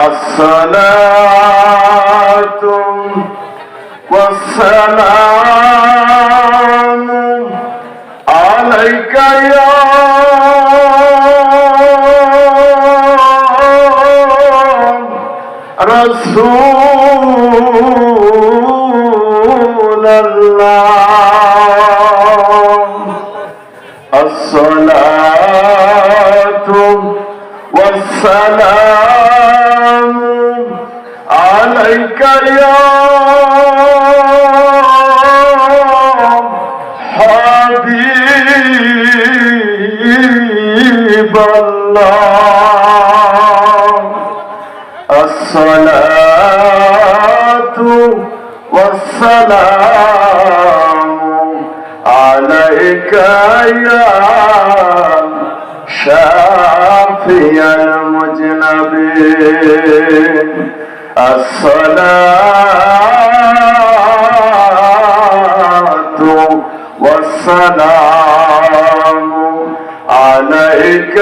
الصلاة والسلام عليك يا رسول الله. الصلاة والسلام عليك يا حبيب الله. الصلاة والسلام عليك يا شافي المذنبين. الصلاة والسلام عليك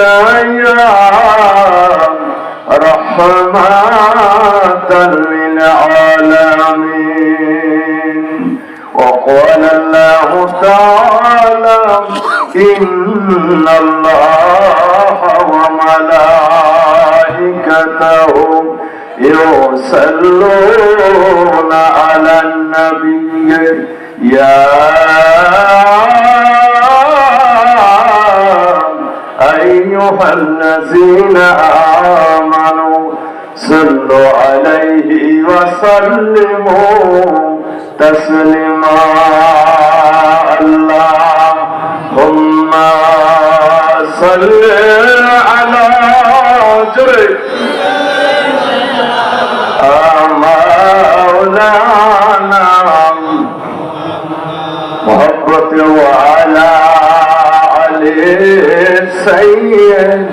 يا رحمة للعالمين. وقال الله تعالى: إن الله وملائكته يصلون على النبي يا أيها الذين آمنوا صلوا عليه وسلموا تسليما. اللهم صل على مولانا محبت وعلى علي سيد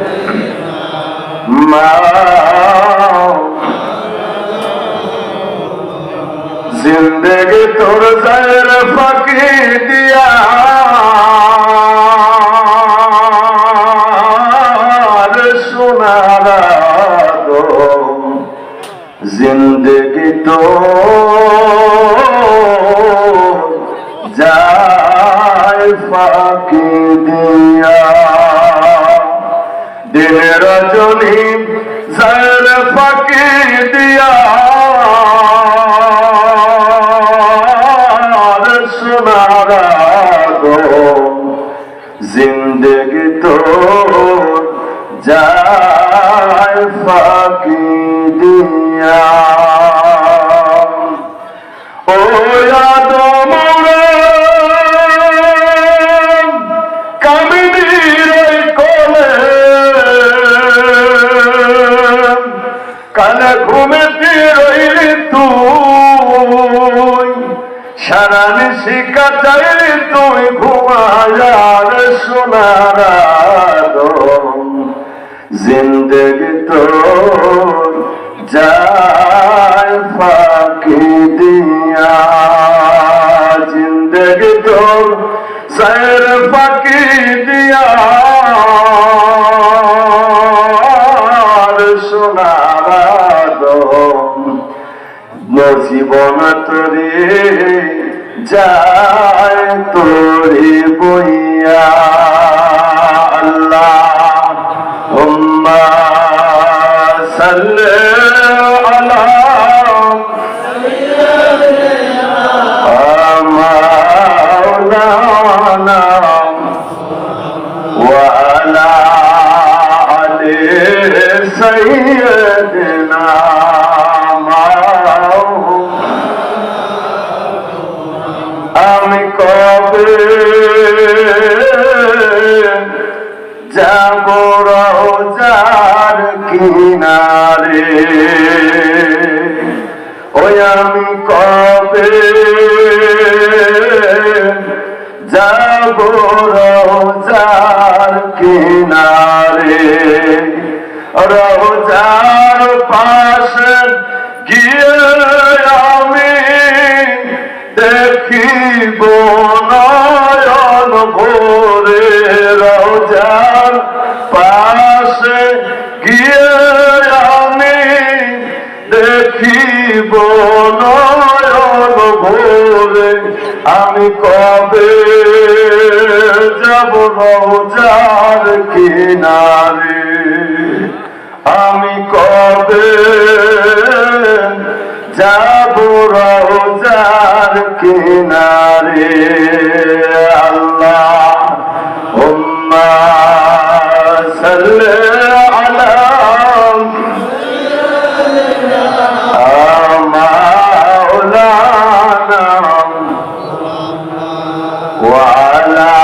जिंदगी तोर ज़र फकी दिया सुनारा दो जिंदगी तो जाए फाकी दिया दिन रजनी ज़र फकी दिया जिंदगी तो जाए फाकी दिया। ओ याद मोरे कमिनीर कोले कल घूमती रही तुई সারান শিকা চাইলি তুই ঘুমায়ার সোনারা দো জিন্দগি তো যায় ফাঁকি দিয়া জিন্দগি তো যায় ফাঁকি দিয়া সোনারা দো জীবন তোরে যায় তোরে বইয়া। আল্লাহুম্মা সাল্লি আলা মাওলানা ওয়া আলা আলি সাইয়্যিদিনা। আমি কবে যাব রওজার কিনারে ওই আমি কবে যাব রওজার কিনারে রওজার পাশে গিয়ে আমি দেখিব নয়ন ভোরে রওজার পাশে গিয়ে আমি দেখিব নয়ন ভোরে, আমি কবে যাব রওজার কিনারে, আমি কবে যাব রওজার কিনারে। আল্লাহুম্মা সাল্লি আলা মাওলানা ওয়া আলা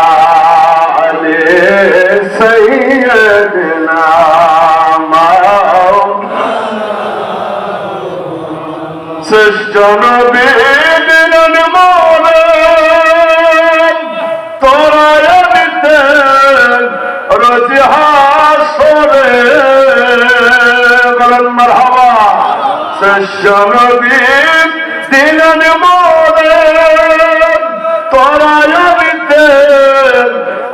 আলি সাইয়্যিদিনা শ্রেষ্ঠ নবী দিলেন মোরে তোরায়ানিতে রোজ হাসরে, বলেন মারহাবা। শ্রেষ্ঠ নবী দিলেন মোরে তোরায়ানিতে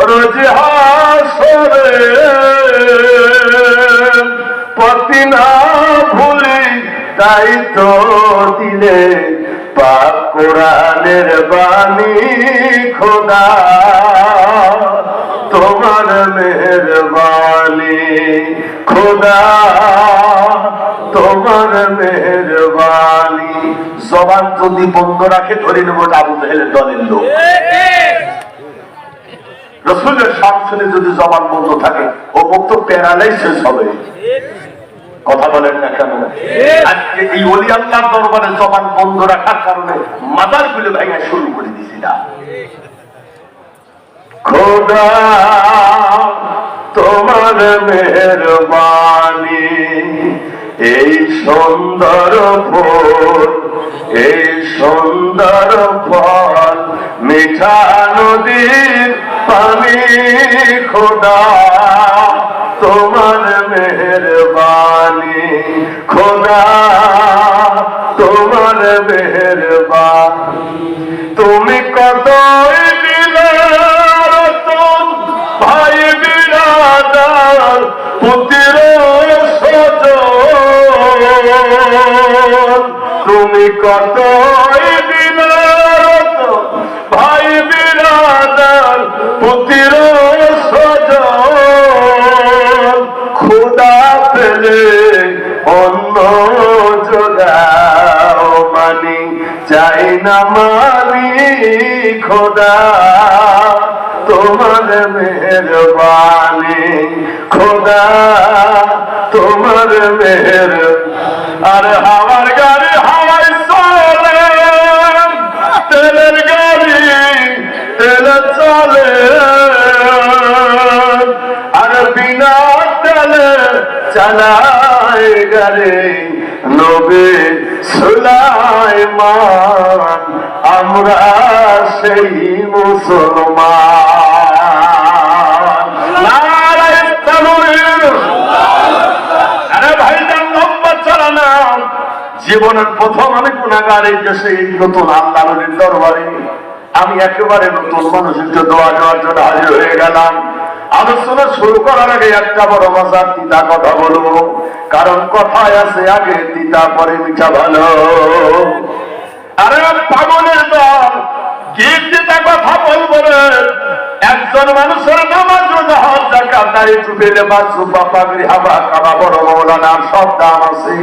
রোজ হাসরে, পতি না ভুলি দায়িত্ব দিলে পাক কোরআনের বাণী খোদা, তোমার মেহেরবানি খোদা, তোমার মেহেরবানি। জবান যদি বন্ধ রাখে ধরে নেব আবু জাহেলের দলের লোক। রাসূলের সামনে যদি জবান বন্ধ থাকে ও মুক্ত প্যারালাইসিস হবে। কথা বলেন না কেন? আজকে এই ওলি আল্লাহর দরবারে জবান বন্ধ রাখার কারণে মাজার গুলো ভেঙে শুরু করে দিছি না। খোদা তোমার মেহেরবানি, এই সুন্দর ফুল, এই সুন্দর ফল, মিঠা নদীর পানি খোদা, তোমার মেহেরবানি খোদা, তোমার মেহেরবানি। তুমি কত দিলে ভাই বিরাদার পুত্র সজন, তুমি কত দিলে ভাই বিরাদার পুত্র সজন, খোদা পেলে অন্য যোগাও মানি চাই না মানি খোদা, তোমার মেহেরবানি খোদা, তোমার মেহের। আরে হাওয়ার গাড়ি হাওয়ায় চলে, তেলের গাড়ি তেলে চলে, আর বিনা তেলে চালায় গাড়ি নবী সুলাইমান, আমরা সেই মুসলমান। নারায়ে তাকবীর। আরে ভাইজান লম্বা চালানা। জীবনের প্রথম আমি গুনাহগার, এই দেশে এই নতুন আল্লাহর দরবারে আমি একেবারে নতুন মানুষের দোয়া দেওয়ার জন্য হাজির হয়ে গেলাম। আলোচনা শুরু করার আগে একটা বড় মজার তিতা কথা বলবো, কারণ কথায় আছে আগে তিতা পরে মিঠা ভালো। আরে পাগলের দল কি তিতা কথা বলবো রে? একজন মানুষের নামাজ রোজা হজ যাকাত দাড়ি টুপি লেবাস জুব্বা পাগড়ি হাবা কাবা বড় মৌলানার সব দাম আছে,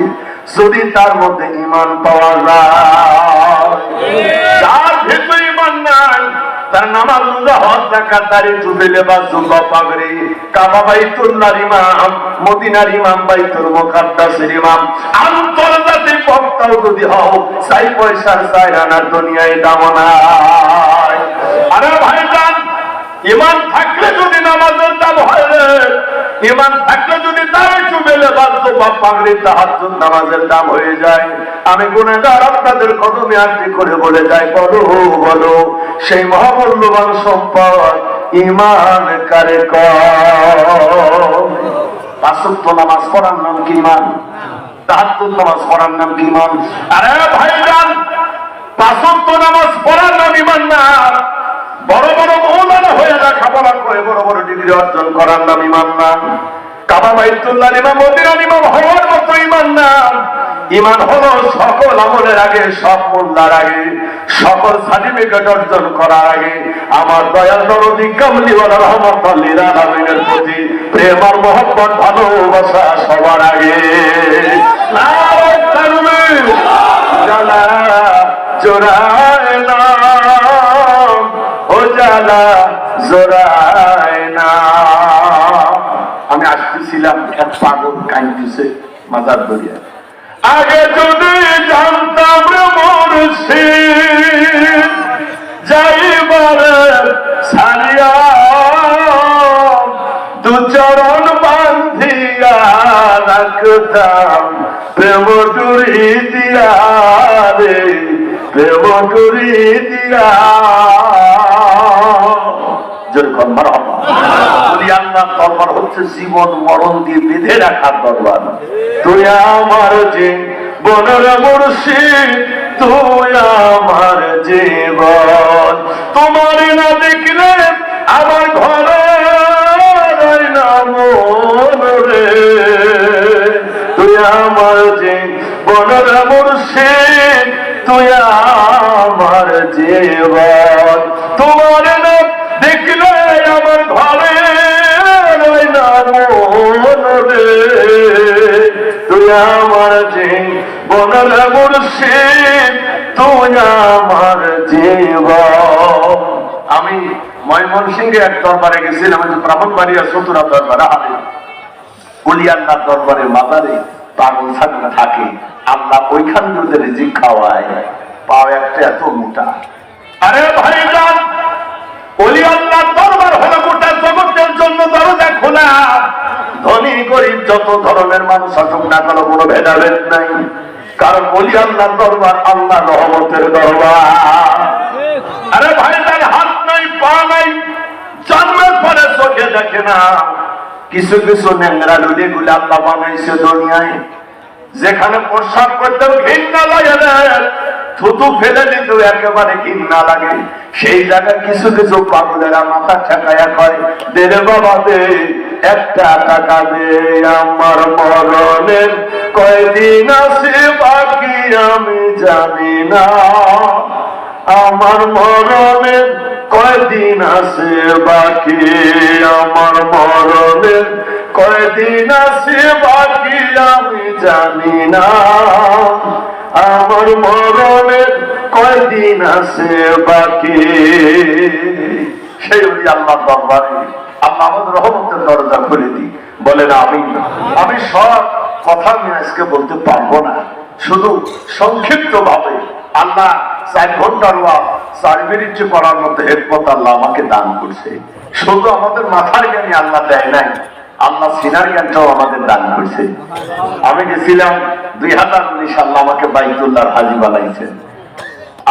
যদি তার মধ্যে ঈমান পাওয়া যায়। যার ভিতরে ঈমান নাই, তার নামাজ রোজা হজ যাকাত দাড়ি টুপি লেবাস জুব্বা পাগড়ি কাবা বাইতুল্লাহর ইমাম, মদিনার ইমাম, বাইতুল মুকাদ্দাসের ইমাম, আন্তর্জাতিক বক্তাও যদি হও, চাই পয়সার চাই রানার দুনিয়ায় দাম নাই। আরে ভাইজান, ইমান থাকলে যদি নামাজের দাম হয় রে, ইমান থাকলে যদি দাঁড়িয়ে চুবেলে বাধ্য বা পাগড়ি তাহাজ্জুদ নামাজের দাম হয়ে যায়। আমি গুনাহগার আপনাদের কদমে আরজি করে বলে যাই, বলো বলো সেই মহামূল্যবান সম্পদ ইমান কারে কম। পাঁচ ওয়াক্ত নামাজ পড়ার নাম কি ইমান? তাহাজ্জুদ নামাজ পড়ার নাম কি ইমান? আরে ভাইজান, পাঁচ ওয়াক্ত নামাজ পড়ার নাম ইমান না, বড় বড় মৌলানা হয়ে লেখাপড়া করে বড় বড় ডিগ্রি অর্জন করার নাম ইমান না, কাবা বাইতুল্লাহর ইমাম, মদিনার ইমাম হওয়ার মতো ইমান না। ইমান হলো সকল আমলের আগে, সব মোল্লার আগে, সকল সার্টিফিকেট অর্জন করার আগে আমার দয়াল দরদি কামলিওয়ালা রহমাতুল লিল আলামিনের প্রতি প্রেম আর মহব্বত ভালোবাসা সবার আগে। নারায়ে তাকবীর, জ্বালা জোড়ায় না, ও জ্বালা জোড়ায় না। আমি আসতেছিলাম, এক পাগল কাঁদতেছে মাজার দরিয়া। আগে যদি জানতাম মুর্শিদ যাইবার ছাড়িয়া, দু চরণ বান্ধিয়া রাখতাম প্রেম ডুরি দিয়া রে, প্রেম ডুরি দিয়া। যেরকম মারহাবা বলি, আল্লাহর দরবার হচ্ছে জীবন মরণ দিয়ে বেঁধে রাখার দরবার। তুই আমার জীবনের মুর্শিদ, তুই আমার জীবন। তোমার না দেখলে আমার ঘরে না মন রে, তুই আমার জীবনের মুর্শিদ, তুই আমার জীবন। তোমার না দেখলে আমার ঘরে না মন রে, তুই আমার জীবনের মুর্শিদ, তুই আমার জীবন। আমি ময়মনসিংহে এক দরবারে গেছিলাম, ব্রাহ্মণবাড়িয়া চতুরা দরবারে হাতে বলি আল্লাহর দরবারে মাজারে পাগল ছাগল থাকে, আল্লাহ ওইখান থেকে রিজিক খাওয়ায়, পাও একটা এত মোটা। আরে ভাইজান, ওলি আল্লাহর দরবার হলো গোটা জগতের জন্য দরজা খোলা। ধনী গরিব যত ধরনের মানুষ আসুক না কেন কোনো ভেদাভেদ নাই, কারণ ওলি আল্লাহর দরবার আল্লাহর রহমতের দরবার। আরে ভাইজান, হাত নাই পা নাই, জন্মের পরে চোখে দেখে না, কিছু কিছু ন্যাংরা লুলি গুলি আল্লাহ বানাইছে দুনিয়ায়, যেখানে প্রসাব করতেও ঘৃণা লাগে, থুতু ফেলে দিতেও একেবারে ঘৃণা লাগে, সেই জায়গায় কিছু কিছু পাগলেরা মাথা ঠেকাইয়া কয়, দে রে বাবা দে, একটা টাকা দে, আমার মরণের কয়দিন আছে বাকি আমি জানি না, আমার মরণের কয়দিন আছে বাকি, আমার মরণের কয়দিন আছে বাকি আমি জানি না, আমার মরণের কয়দিন আছে বাকি। সেই ওই আল্লাহ দরবারে আল্লাহ আমাদের রহমতের দরজা খুলে দিই, বলেন আমি সব কথা আমি আজকে বলতে পারবো না, শুধু সংক্ষিপ্ত ভাবে আল্লাহ 4 ঘন্টার 4 মিনিট পড়ার মতো হেডপথ আল্লাহ আমাকে দান করছে। শুধু আমাদের মাথার জ্ঞানী আল্লাহ দেয় নাই, আল্লাহ সিনার জ্ঞানটাও আমাদের দান করছে। আমি গেছিলাম 2019 সালে, আমাকে বাইতুল্লাহর হাজি বানাইছেন।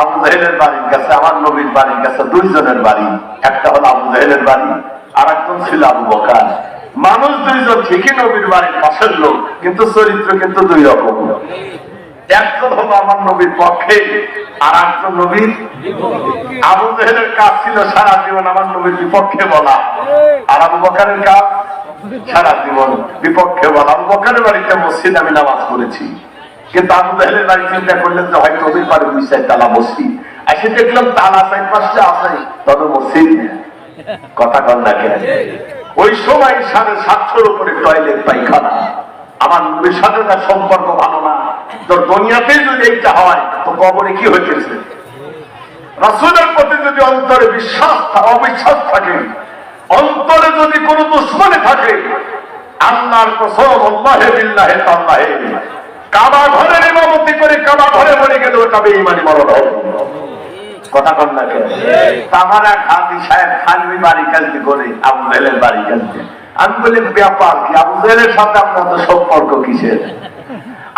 আবু জাহেলের বাড়ির কাছে, আমার নবীর বাড়ির কাছে 2 জনের বাড়ি, একটা হলো আবু জাহেলের বাড়ি, আর একজন ছিল আবু বকর। মানুষ 2 জন ঠিকই নবীর বাড়ির পাশের লোক, কিন্তু চরিত্র কিন্তু 2 রকম। একজন হলো আমার নবীর পক্ষে, আর একজন নবীর। আবু জাহেলের কাজ ছিল সারা জীবন আমার নবীর বিপক্ষে বলা, আর আবু বকরের কাজ সারা জীবন বিপক্ষে বলা। আবু বকরের বাড়িতে মসজিদ আমি নামাজ পড়েছি, কিন্তু আবু জাহেলের বাড়ি চিন্তা করলেন যে হয়তো নবীর বাড়ি 2-4 তালা মসজিদ, এসে দেখলাম তালা 4-5টা আছে, তবে মসজিদ নেই। কথা কন না কেন? ওই সময় 750 উপরে টয়লেট পায়খানা। আমার নবীর সাথে তার সম্পর্ক ভালো না, তোর দুনিয়াতে যদি এইটা হয় তো কবরে কি হইতেছে? রাসূলের প্রতি যদি অন্তরে অবিশ্বাস থাকে, অন্তরে যদি কোন দুশ্মনী থাকে, আল্লাহর কসম, আল্লাহে বিল্লাহে তাল্লাহে, কাবা ঘরের ইমামতি করে কাবা ঘরে মরে গেলে ওটা বেঈমানি মরণ হবে। কথা কন না কেন? তামারা খাদি সাহেব খানবি বাড়ি কালকে করে আবু জাহেলের বাড়ি কালকে। আমি বলি ব্যাপার কি, আবু জাহেলের সাথে আপনার তো সম্পর্ক কিসের?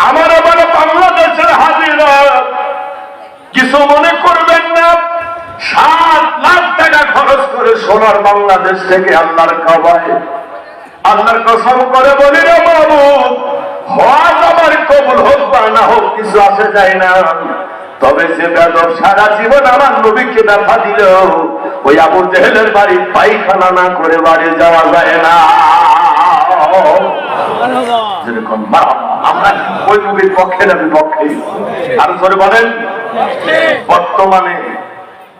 আমার বাংলাদেশের হাজিরা কিছু মনে করবেন না, 7 লাখ টাকা খরচ করে সোনার বাংলাদেশ থেকে আল্লাহর কাবায়, আল্লাহর কসম করে বলি রে বাবু, হজ আমার কবুল হোক বা না হোক কিছু আসে যায় না, তবে যে বেদব সারা জীবন আমার নবীকে ব্যথা দিল, ওই আবু জাহেলের বাড়ি পায়খানা না করে বাড়ি যাওয়া যায় না। যেরকম আমরা ওই নবীর পক্ষে না বিপক্ষে? আর ধরে বলেন, বর্তমানে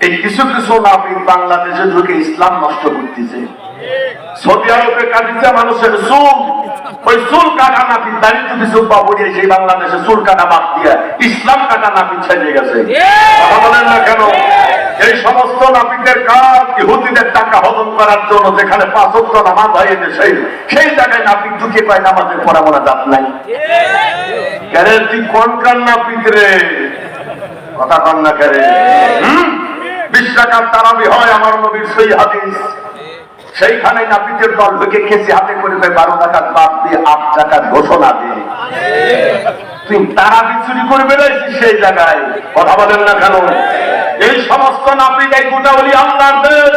এই কিছু কিছু নাপিত বাংলাদেশে ঢুকে ইসলাম নষ্ট করতেছে। সৌদি আরবে কাটিছে মানুষের চুল, ওই চুল কাটা নাপিত দাঁড়িয়ে কিছু বাবুরিয়ে সেই বাংলাদেশে চুল কাটা বাদ দিয়ে ইসলাম কাটা নাপিত ছেড়ে গেছে। কথা বলেন না কেন? এই সমস্ত নাপিতের কাজ ইহুদিদের টাকা হজম করার জন্য, যেখানে 5 ওয়াক্ত নামাজ হয় দেশে, সেই জায়গায় নাপিত ঢুকে কয় নামাজের পড়া মোনাজাত নাই। কেন তুই কোনকার নাপিত রে? কথা কন না কেন? 20 টাকার তারাবি হয় আমার নবীর সেই হাদিস, সেইখানে নাপিতের দল ঢুকে খেসি হাতে করে 12 টাকার বাদ দিয়ে 8 টাকার ঘোষণা দিয়ে তুই তারাবি চুরি করে বেড়াইছিস সেই জায়গায়। কথা বলেন না কেন? এই সমস্ত নাপিত এই গোটা বলি আল্লাহর দেশ,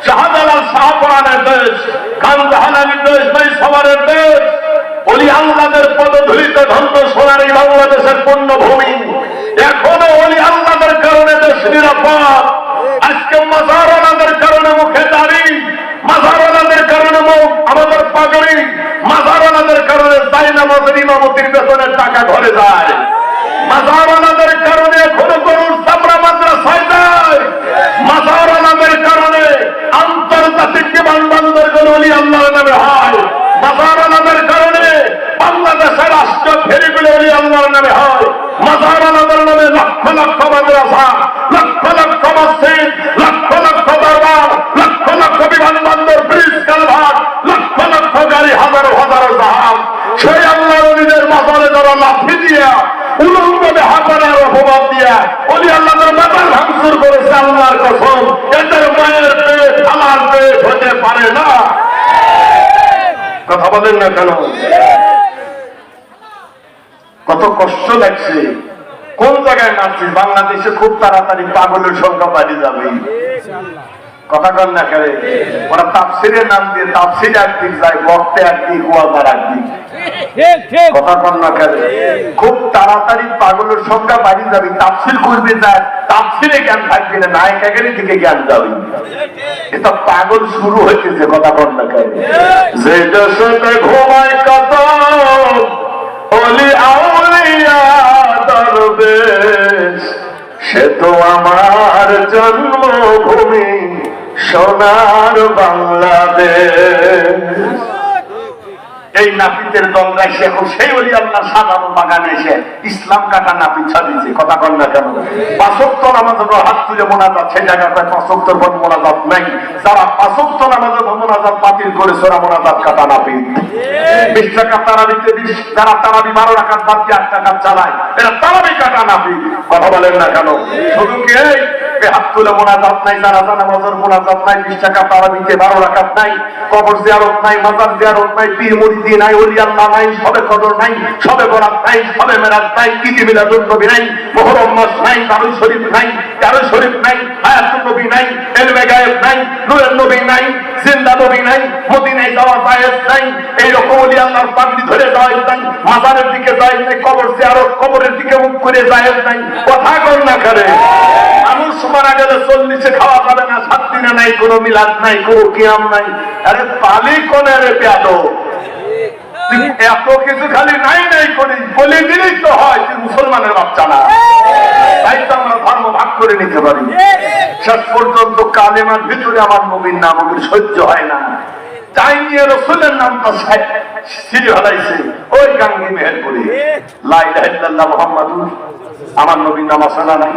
শাহজালাল শাহপরানের দেশ, খান জাহানামীর দেশ, ভাই সবারের দেশ, ওলি আল্লাহদের পদধূলিতে ধন্য সোনার এই বাংলাদেশের পূর্ণভূমি। এখনো ওলি আল্লাহদের কারণে দেশ নিরাপদ। আজকে মাজারানাদের কারণে মুখে দাড়ি, মাজারানাদের কারণে মুখ আমাদের পাগড়ি, মাজারানাদের কারণে জায়নামাজের ইমামতির বেতনের টাকা ঘরে যায়, মাজারানাদের কারণে এখনো গরুর চামড়া মাদ্রাসায় যায়, মাজারানাদের কারণে আন্তর্জাতিক বিমানবন্দরগুলো ওলি আল্লাহর নামে হয়, মাজারানাদের কারণে বাংলাদেশের রাষ্ট্র ফেরিগুলো ওলি আল্লাহর নামে হয়, মাজারানাদের নামে লক্ষ লক্ষ মাদ্রাসা, লক্ষ লক্ষ মসজিদ, লক্ষ লক্ষ দরবার, লক্ষ লক্ষ বিমানবন্দর, ব্রিজ, কালভার্ট, লক্ষ লক্ষ গাড়ি, হাজারো হাজারো জাহাজ। সেই আল্লাহর ওলিদের মাজারে যারা লাঠি দিয়া উলঙ্গনে হাজারের অপবাদ দিয়া ওলি আল্লাহদের মাজার ভাঙচুর করেছে, আল্লাহর কসম এদের মায়ের পেট আমার পেট হতে পারে না। কথা বলেন না কেন? কত কষ্ট লাগছে। কোন জায়গায় নাচছিস? বাংলাদেশে খুব তাড়াতাড়ি পাগলের সংখ্যা বাড়ি যাবে। কথা কন না কেন? ওরা তাফসিরের নাম দিয়ে তাফসির একদিক যায়, বক্তে একদিক, ওয়াজার একদিক। কথা কন না কেন? খুব তাড়াতাড়ি পাগলের সংখ্যা বাড়ি যাবে। তাফসির করবে যায়, তাফসিরে জ্ঞান থাকবে না, নায়িকাগের দিকে জ্ঞান যাবে। এটা পাগল শুরু হয়েছে। কথা কন না কেন? যে দেশে ঘুমায় কত ওলি আউলিয়া দরবেশ, সে তো আমার জন্মভূমি সোনার বাংলাদেশ। এই নাপিতের দলরা এসে এখন সেই ওলি আল্লাহ সাজানো বাগানে এসে ইসলাম কাটা নাপিত ছাড়িয়েছে। কথা কন না কেন? 5 ওয়াক্ত নামাজের হাত তুলে মোনাজাত, সেই জায়গায় 5 ওয়াক্তের পর মোনাজাত নাই। যারা 5 ওয়াক্ত নামাজের মোনাজাত বাতিল করেছে ওরা মোনাজাত কাটা নাপিত। 20 টাকা তারাবিতে যারা তারাবি 12 রাকাত বাদ দিয়ে 8 টাকা চালায়, এরা তারাবি কাটা নাপিত। কথা বলেন না কেন? শুধু কি হাত তুলে মোনাজাত নাই, জানাজা নামাজের মোনাজাত নাই, 20 টাকা তারাবিতে 12 রাকাত নাই, কবর জিয়ারত নাই, মাজার জিয়ারত নাই, পীর মুরিদি নাই, ওলি আল্লাহ নাই, সবে কদর নাই, সবে বরাত নাই, সবে মেরাজ নাই, ঈদে মিলাদুন নবী নাই, মুহররম মাস নাই, দারুল শরীফ নাই, দারুল শরীফ নাই, হায়াতুন নবী নাই, ইলমে গায়েব নাই, নূরের নবী নাই, জিন্দা নবী নাই, মদিনায় যাওয়া জায়েজ নাই, এই রকম ওলি আল্লাহর পাগড়ি ধরে জায়েজ নাই, মাজারের দিকে জায়েজ নাই, কবর জিয়ারত কবরের দিকে মুখ করে জায়েজ নাই। কথা কন না করে? মানুষ মারা গেলে 40-এ খাওয়া যাবে না, 7 দিনে নাই, কোনো মিলাদ নাই, কোনো কিয়াম নাই। আরে পালি কোনে রে পেয়াদো? এত কিছু খালি নাই নাই করি বলে দিলেই তো হয়, তুই মুসলমানের বাচ্চা না। তাই তো আমরা ধর্ম ভাগ করে নিতে পারি। শেষ পর্যন্ত কালেমার ভিতরে আমার নবীর নাম ওদের সহ্য হয় না, তাই নিয়ে রসুলের নামটা সিঁড়ি হলাইছে ওই গাঙ্গি মেহের করে লা ইলাহা ইল্লাল্লাহ মুহাম্মাদুর। আমার নবীর নাম আছে না নাই?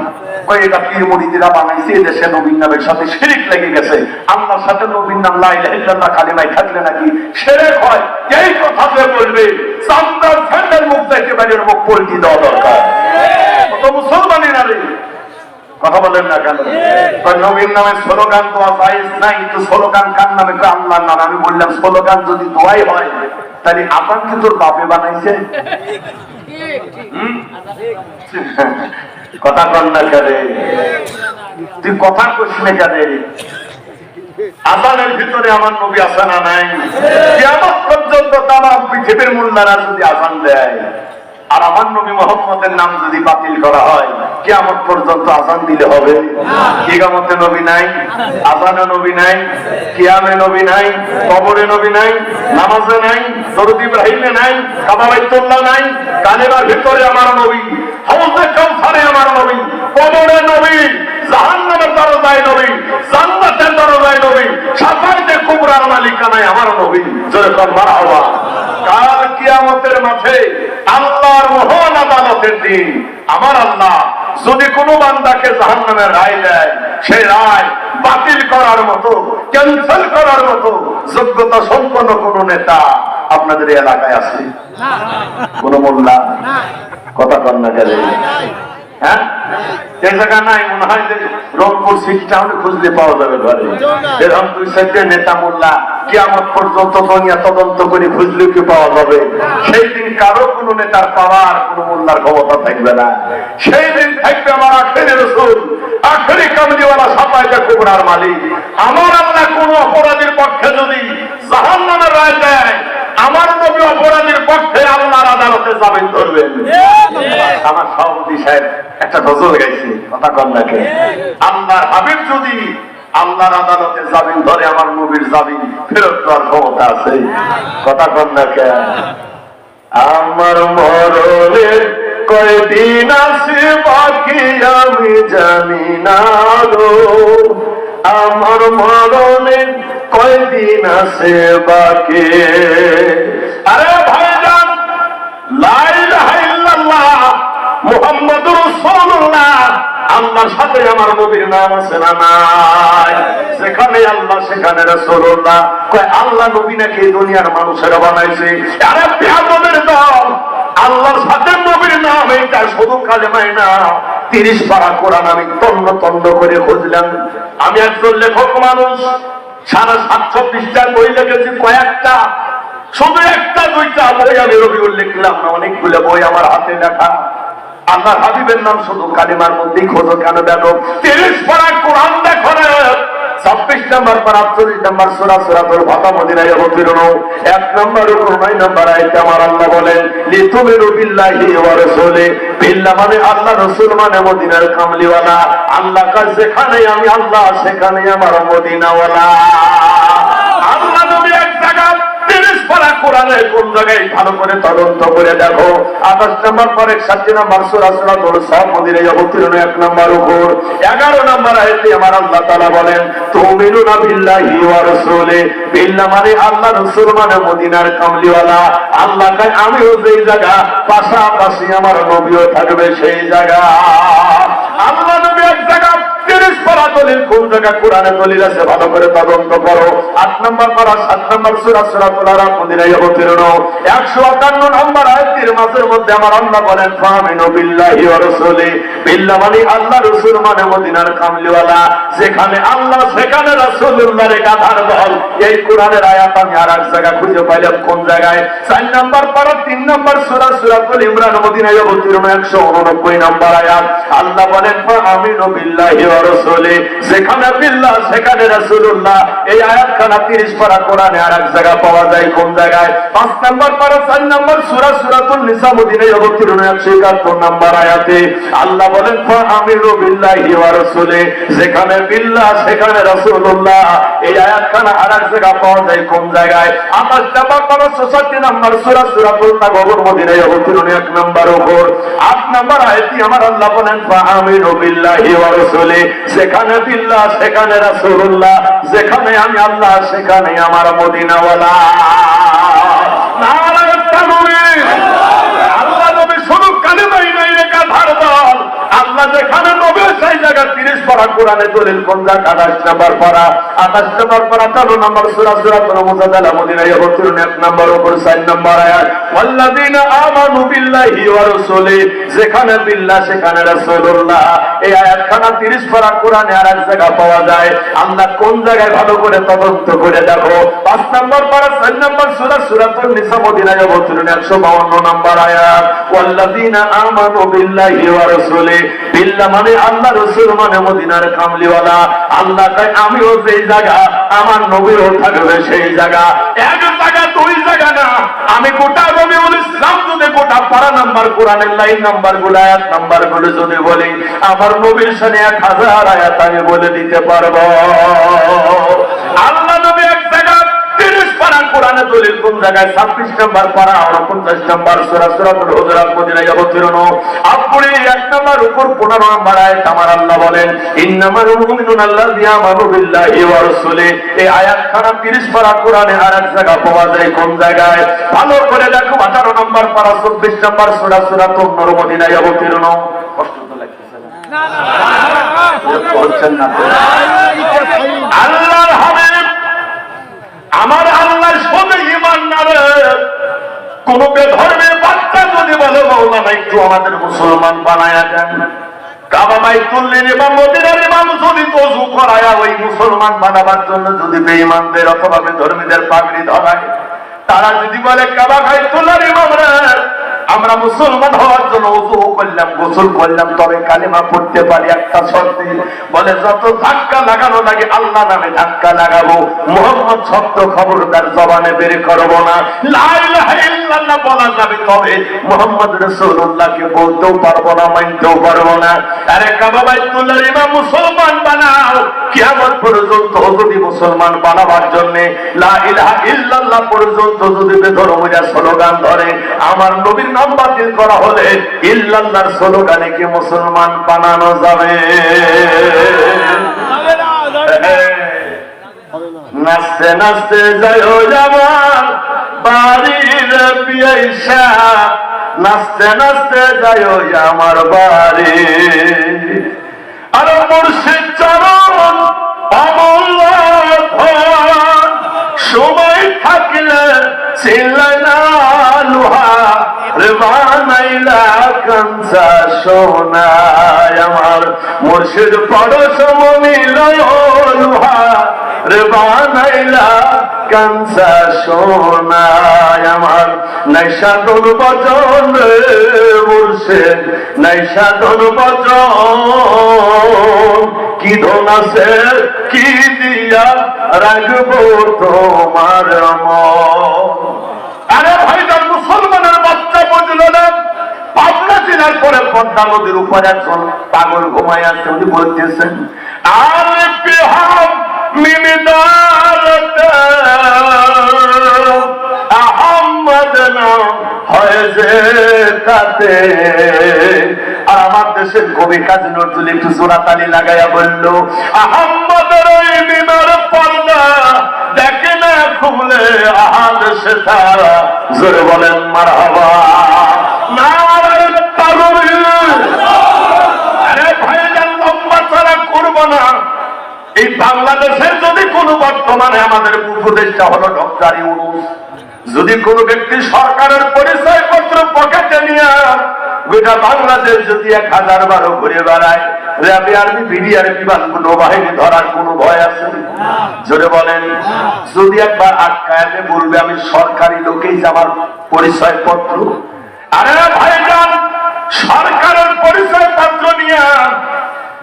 ওই এটা পীর মুরিদিরা বানাইছে, এদেশে নবীর নামের সাথে শিরিক লেগে গেছে। আল্লাহর সাথে নবীর নাম লা ইলাহা ইল্লাল্লাহ কালিমায় থাকলে নাকি শিরক হয়। এই কথা যে বলবে চামড়ার ঠান্ডার মুখ দেখতে বাইরের মুখ পল্টি দেওয়া দরকার। কত মুসলমানই না রে? কথা বলেন না কেন? নবীর নামে স্লোগান দেওয়া জায়েজ নাই, তো স্লোগান কার নামে? আল্লাহর নামে। আমি বললাম স্লোগান যদি দোয়াই হয় তাহলে আজান কি তোর বাপে বানাইছে? কথা কন না কেন? তুই কথা কইস না কেন? আজানের ভিতরে আমার নবী আছে না নাই? কিয়ামত পর্যন্ত তামাম পৃথিবীর মোল্লারা যদি আজান দেয় আর আমার নবী মুহাম্মদের নাম যদি বাতিল করা হয়, কিয়ামত পর্যন্ত আজান দিলে হবে? ইকামতে নবী নাই, আজানে নবী নাই, কিয়ামে নবী নাই, কবরে নবী নাই, নামাজে নাই, দরুদ ইব্রাহিমে নাই, কাবা বাইতুল্লাহ নাই, কালেমার ভিতরে আমার নবী, হাউজে কাউসারে আমার নবী, কবরে নবী, জাহান্নামের দরজায় নবী, জান্নাতের দরজায় নবী, শাফায়াতে কুবরার মালিকানায় আমার নবী। জোরে কর মারহাবা। কাল কিয়ামতের মাঠে আল্লাহর মহান আদালতের দিন আমার আল্লাহ যদি কোনো বান্দাকে জাহান্নামের রায় দেয়, সেই রায় বাতিল করার মতো, ক্যান্সেল করার মতো যোগ্যতা সম্পন্ন কোন নেতা আপনাদের এলাকায় আছে? কোন মোল্লা? কথা কন না গেলে হ্যাঁ, এই জায়গা নাই। মনে হয় যে রংপুর সিটি টাউনে খুঁজলে পাওয়া যাবে ঘরে এরকম 2-4টা নেতা মোল্লা কিয়ামত পর্যন্ত দুনিয়া তদন্ত করে খুঁজলে কি পাওয়া যাবে? সেই দিন কারো কোনো নেতার পাওয়ার কোন মোল্লার ক্ষমতা থাকবে না। সেই দিন থাকবে আমার আখেরি রাসূল, আখেরি কামলিওয়ালা শাফায়াতে কুবরার মালিক। আমার আল্লাহ কোন অপরাধীর পক্ষে যদি জাহান্নামের রায় দেয়, আমার নবী অপরাধীর পক্ষে আল্লাহর আদালতে জামিন ধরবেন। আমার সভাপতি সাহেব একটা গজল গাইছে, কথা কন নাকি? আল্লাহর হাবিব যদি আল্লাহর আদালতে জামিন ধরে, আমার নবীর জামিন ফেরত দেওয়ার ক্ষমতা আছে। কথা কন নাকি? আমার মরণের কয়দিন আছে বাকি আমি জানি না গো, আমার মরণের কয়দিন আছে বাকি। আরে ভাইজান, লা ইলাহা ইল্লাল্লাহ মুহাম্মাদুর রাসূলুল্লাহ, আল্লাহর সাথে আমার নবীর নাম আছে না নাই? যেখানে আল্লাহ সেখানে রাসূলুল্লাহ। কয় আল্লাহ নবী নাকি দুনিয়ার মানুষেরা বানাইছে? আরে বেয়াদবের দল, আল্লাহর সাথে নবীর নাম এইটা শুধু কালেমায় না, 30 পারা কোরআন আমি তন্ন তন্ন করে খুঁজলাম। আমি একজন লেখক মানুষ, 750 পৃষ্ঠার বই লিখেছি কয়েকটা, শুধু একটা দুইটা বই আমি রবিউল লিখলাম না, অনেকগুলো বই আমার হাতে লেখা। আল্লাহর হাবিবের নাম শুধু কালিমার মধ্যেই খোঁজো কেন? দেখো 30 পারা কোরআন দেখো, 26 নম্বর পারা 48 নম্বর সূরা সূরাতুল ফাতহ মদিনায় অবতীর্ণ। 1 নম্বর উপর 9 নম্বর আয়াতে আমার আল্লাহ বলেন, লিতুমিনু বিল্লাহি ওয়া রাসূলি। বিল্লাহ মানে আল্লাহ, রাসূল মানে মদিনার কামলিওয়ালা। আল্লাহ কাছে যেখানে আমি আল্লাহ, সেখানে আমার মদিনাওয়ালা। আল্লাহ নবী এক জায়গা 30 পারা কোরআনের কোন জায়গায় ভালো করে তদন্ত করে দেখো। 28 নম্বর পরে 61 নম্বর সূরা সূরাতুল সাফ মদিনায় অবতীর্ণ 1 নম্বর উপর 11 নম্বর আয়াতে আমার আল্লাহ তাআলা বলেন, তুমিনুনা বিল্লাহি ওয়া রাসূলি। বিল্লাহ মানে আল্লাহ, রাসূল মানে মদিনার কামলিওয়ালা। আল্লাহ কয় আমিও যেই জায়গা, পাশাপাশি আমার নবীও থাকবে সেই জায়গা। আল্লাহ নবী এক জায়গা 30 পারা দলিল কোন জায়গা কোরআনে দলিল আছে ভালো করে তদন্ত করো। 8 নম্বর পারা 7 নম্বর সূরা সূরাতুল আরাফ মদিনায় অবতীর্ণ 158 নম্বর আয়াতের মাঝের মধ্যে আমার আল্লাহ বলেন, ফামিনু বিল্লাহি ওয়া রাসূলি। বিল্লাহ মানে আল্লাহ, রাসূল মানে মদিনার কামলিওয়ালা। যেখানে আল্লাহ সেখানে রাসূলুল্লাহর গাধার দল। এই কোরআনের আয়াত আমি আর এক জায়গা খুঁজে পাইলাম, কোন জায়গায়? 4 নম্বর পারা 3 নম্বর সূরা সূরাতুল ইমরান মদিনায় অবতীর্ণ 189 নম্বর আয়াত। আল্লাহ বলেন, ফামিনু বিল্লাহি ওয়া রাসূলি। যেখানে বিল্লাহ সেখানে রাসূলুল্লাহ। এই আয়াতখানা 30 পারা কোরআনে আর এক জায়গা পাওয়া যায়, কোন জায়গায়? 5 নম্বর পারা 4 নম্বর সূরা সূরাতুল নিসা মদিনায় অবতীর্ণ 171 নম্বর আয়াতে আল্লাহ বলেন, ফামিনু বিল্লাহি ওয়া রাসূলি। যেখানে বিল্লাহ সেখানে রাসূলুল্লাহ। এই আয়াতখানা আর এক জায়গা পাওয়া যায়, কোন জায়গায়? 28 নম্বর পারা 66 নম্বর সূরা সূরাতুল তাগবুর মদিনায় অবতীর্ণ 1 নম্বর উপর 8 নম্বর আয়াতে আমার আল্লাহ বলেন, ফামিনু বিল্লাহি ওয়া রাসূলি। যেখানে বিল্লাহ সেখানে রাসূলুল্লাহ। যেখানে আমি আল্লাহ সেখানে আমার মদিনাওয়ালা। নারায়ে তাকবীর। আল্লাহ নবী শুধু কালেমাই নাই, একাধার দল। আল্লাহ যেখানে নবী সেই জায়গা 30 পারা কোরআনে দলিল কোন জায়গা? 28 নম্বর পারা 4 নম্বর সূরা সূরাতুল মুজাদালা মদিনায় অবতীর্ণ 1 নম্বর উপর 4 নম্বর আয়াত, ওয়াল্লাযীনা আমানু বিল্লাহি ওয়া রাসূলি। যেখানে বিল্লাহ সেখানে রাসূলুল্লাহ। এই আয়াতখানা 30 পারা কোরআনে আর এক জায়গা পাওয়া যায়। আল্লাহ কোন জায়গায় ভালো করে তদন্ত করে দেখো। 5 নম্বর পারা 4 নম্বর সূরা সূরাতুল নিসা মদিনায় অবতীর্ণ 152 নম্বর আয়াত, ওয়াল্লাযীনা আমানু বিল্লাহি ওয়া রাসূলি। ইল্লা মানে আল্লাহ রাসূল মানে মদিনার কামলিওয়ালা। আল্লাহ কয় আমিও সেই জায়গা, আমার নবীও থাকবে সেই জায়গা। এক জায়গা দুই জায়গা না, আমি গোটা নবীউল ইসলাম যদি গোটা পারা নাম্বার কোরআনের লাইন নাম্বার গুলো আয়াত নাম্বার গুলো যদি বলি, আমার নবীর সাথে 1000 আয়াত আমি বলে দিতে পারবো। আল্লাহ নবী এক জায়গা 30 পারা কোরআনে দলিল কোন জায়গায় 26 নম্বর পারা 49 নম্বর সূরা সূরাতুল হুজুরাত মদিনায় অবতীর্ণ। আপনি এক নম্বর উপর 15 নম্বর আয়াত আমার আল্লাহ বলেন ইন্নামাল মুমিনুনা আল্লাযিনা আমানু বিল্লাহি ওয়া রাসূলিহি। এই আয়াতখানা 30 পারা কোরআনে আর এক জায়গা পাওয়া যায় কোন জায়গায়? ভালো করে দেখো 18 নম্বর পারা 24 নম্বর সূরা সূরাতুন নূর মদিনায় অবতীর্ণ। কষ্ট তো লাগতেছে না? বলছেন না আল্লাহর হাবিব আমার আল্লাহর সাথে ঈমান না রে কোন বেধর্মের বাচ্চা যদি বলে মাওলানা একটু আমাদের মুসলমান বানায়া দেন, কাবা বাইতুল্লাহর ইমাম মদিনার ইমাম যদি ওযু করায়া ওই মুসলমান বানাবার জন্য যদি বেঈমানদের অথবা বেধর্মীদের পাগড়ি ধরায়, তারা যদি বলে কাবা বাইতুল্লাহর ইমাম রে আমরা মুসলমান হওয়ার জন্য ওযু করলাম গোসল করলাম তবে কালিমা পড়তে পারি একটা শর্তে, বলে যত ধাক্কা লাগানো লাগে আল্লাহ নামে ধাক্কা লাগাবো, মুহাম্মদ শব্দ খবরদার জবানে বের করব না, লা ইলাহা ইল্লাল্লাহ বলা যাবে তবে মুহাম্মদ রাসূলুল্লাহকে বলতেও পারবো না মানতেও পারবো না। আরে কাবা বাইতুল্লাহর ইমাম মুসলমান বানাও, কিয়ামত পর্যন্ত যদি মুসলমান বানাবার জন্য লা ইলাহা ইল্লাল্লাহ পর্যন্ত যদি বেধর্মীরা স্লোগান ধরে, আমার নবীর নাম বাতিল করা হলে ইল্লাল্লাহর স্লোগানে কি মুসলমান বানানো যাবে? নাচতে নাচতে যায় আমার বাড়ির পিয়াইসা, নাচতে নাচতে যায় আমার বাড়ি। আর মুর্শিদ চরণ অমূল্য ধন, সময় থাকলে চিল্লাই না লোহা রে বানাইলা কাঞ্চা সোনায়। আমার মুর্শিদ পরশ মনিল লোহা রে বানাইলা কাঞ্চা সোনায়। আমার নাই সাধন বচন রে মুর্শিদ নাই সাধন বচন, কি ধন আছে কি দিয়া রাখবো তোমার মন। আরে ভাইজান মুসলমানের বাচ্চা বুঝলো না, পাবনা জেলার পরে পদ্মা নদীর উপর একজন পাগল ঘুমায় আছে, উনি বলতেছেন আর বিহাম মিমিদার আহম্মদ নাম হয় যে তাতে। আর আমার দেশের কবি কাজী নজরুল একটু জোড়াতালি লাগাইয়া বলল আহম্মদের ওই বিমার পর্দা দেখে না খুলে আহাদ সে তারা, জোরে বলেন মারহাবা। নারায়ে তাকবীর। আরে ভাইজান লম্বা চড়া করব না। এই বাংলাদেশের যদি কোনো বর্তমানে আমাদের উপদেষ্টা হলো ডক্টর ইউনূস, যদি কোনো ব্যক্তি সরকারের পরিচয়পত্র পকেটে নিয়ে গোটা বাংলাদেশ যদি 1012 ঘুরে বেড়ায়, র্যাব আর্মি বিডিআর বিমান নৌবাহিনী ধরার কোনো ভয় আছে? জোরে বলেন। যদি একবার আটকায়াতে বলবে আমি সরকারি লোকেই আমার পরিচয়পত্র। আরে ভাইজান সরকারের পরিচয়পত্র নিয়ে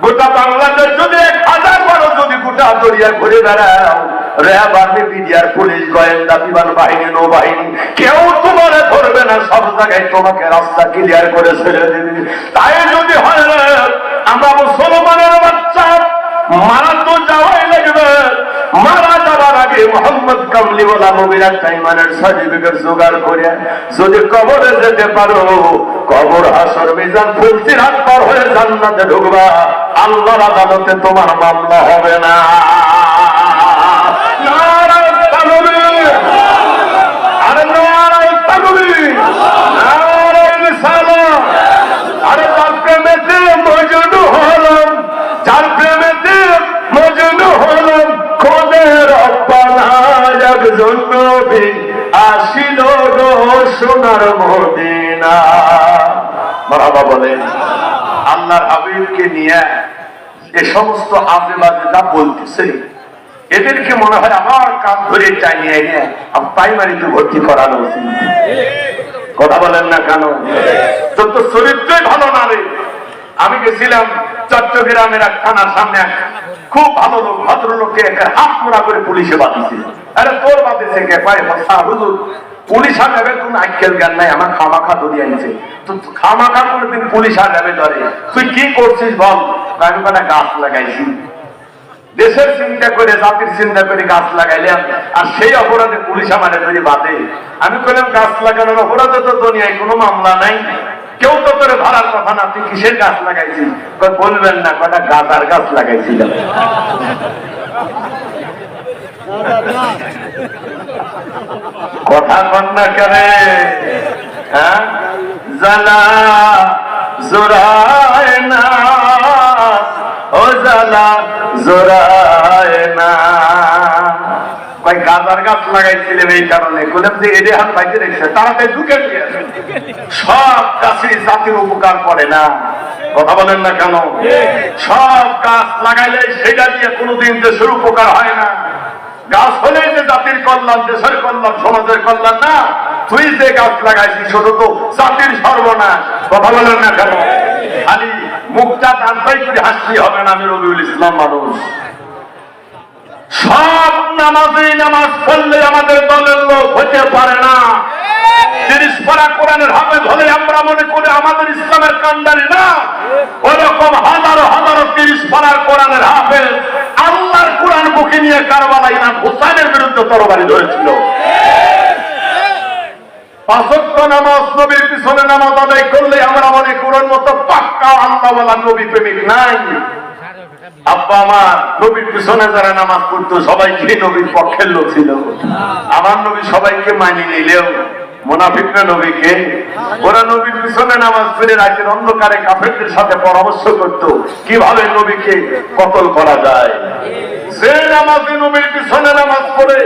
গোটা বাংলাদেশ যদি 1012 যদি গোটা দরিয়া ঘুরে বেড়াও, র্যাব আর্মি বিডিআর পুলিশ গোয়েন্দা বিমান বাহিনী নৌবাহিনী কেউ তোমার ধরবে না, সব জায়গায় তোমাকে রাস্তা ক্লিয়ার করে ছেড়ে দেবে। তাই যদি হয় আমরা মুসলমানের বাচ্চা মারা তো যাওয়াই লাগবে, মারা যাবার আগে মোহাম্মদ কামলিওয়ালা নবীর একটা ইমানের সার্টিফিকেট জোগাড় করে যদি কবরে যেতে পারো, কবর হাসর মিজান ফুলসিরাত পার হয়ে জান্নাতে ঢুকবা, আল্লাহর আদালতে তোমার মামলা হবে না। নারায়ে তাকবীর। আরে নারায়ে তাকবীর, নারায়ে রিসালাত। আরে যার প্রেমেতে মজনু হলাম, যার প্রেমেতে মজনু হলাম, খোদে রব্বানা একজন নবী আসিল গো সোনার মদিনা। মারহাবা বলেন। আল্লাহর হাবিবকে নিয়ে এ সমস্ত আজেবাজে যা বলতেছে, এদেরকে মনে হয় আমার কান ধরে টানিয়ে এনে প্রাইমারিতে ভর্তি করানো উচিত। কথা বলেন না কেন? যত চরিত্রই ভালো না রে, আমি গেছিলাম চট্টগ্রামের এক থানার সামনে, খুব ভালো লোক, ভদ্রলোককে হাত মোড়া করে পুলিশে বাঁধিয়েছে। আরে তোর বাঁধেছে কে? হুজুর পুলিশ আর যাবে কোন আইকেল জ্ঞান নাই, আমার খামাখা ধরে আনছে। তো খামাখা কোনদিন পুলিশ আর যাবে ধরে? তুই কি করছিস বল? আমি কটা গাছ লাগাইছি, দেশের চিন্তা করে, জাতির চিন্তা করে গাছ লাগাইলাম, আর সেই অপরাধে পুলিশ আমার ধরে বাঁধে। আমি বললাম গাছ লাগানোর অপরাধে তো দুনিয়ায় কোনো মামলা নাই, কেউ তো করে ধরার কথা না, তুই কিসের গাছ লাগাইছিস? বলবেন না, কটা গাছার গাছ লাগাইছিলাম। কথা কন না কেন? হ্যাঁ, জালা জোরায় না, ও জালা জোরায় না। ভাই গাজার গাছ লাগাইছিলেন এই কারণে, বললাম যে এদের হাত বাইতে রেখেছে, তাড়াতাড়ি ঢুকে দিয়ে সব গাছই জাতির উপকার করে না। কথা বলেন না কেন? সব গাছ লাগাইলে সেটা দিয়ে কোনোদিন দেশের উপকার হয় না। গাছ হলে যে জাতির কল্যাণ, দেশের কল্যাণ, সমাজের কল্যাণ না। তুই যে গাছ লাগাইছিস সেটা তো জাতির সর্বনাশ। কথা বলেন না কেন? খালি মুখটা টানটাই করে হাসি হবে না। আমি রবিউল ইসলাম মানুষ, সব নামাজেই নামাজ পড়লে আমাদের দলের লোক হতে পারে না। 30 পারা কোরআনের হাফেজ হলে আমরা মনে করি আমাদের ইসলামের কান্ডারি না। ওরকম হাজারো হাজারো 30 পারার কোরআনের হাফেজ আল্লাহর কোরআন বুকে নিয়ে কারবালা ইমাম হুসাইনের বিরুদ্ধে তরবারি ধরেছিল। 5 ওয়াক্ত নামাজ, নবীর পিছনে নামাজ আদায় করলে আমরা মনে করার মতো পাক্কা আল্লাহওয়ালা নবী প্রেমিক নাই। আব্বা আমার নবীর পিছনে যারা নামাজ পড়তো সবাইকে নবীর পক্ষের লোক ছিল। আমার নবী সবাইকে মানি নিলেও মুনাফিকরা নবীকে, ওরা নবীর পিছনে নামাজ পড়ে রাতের অন্ধকারে কাফেরদের সাথে পরামর্শ করত কিভাবে নবীকে কতল করা যায়। যে নামাজে নবীর পিছনে নামাজ পড়ে,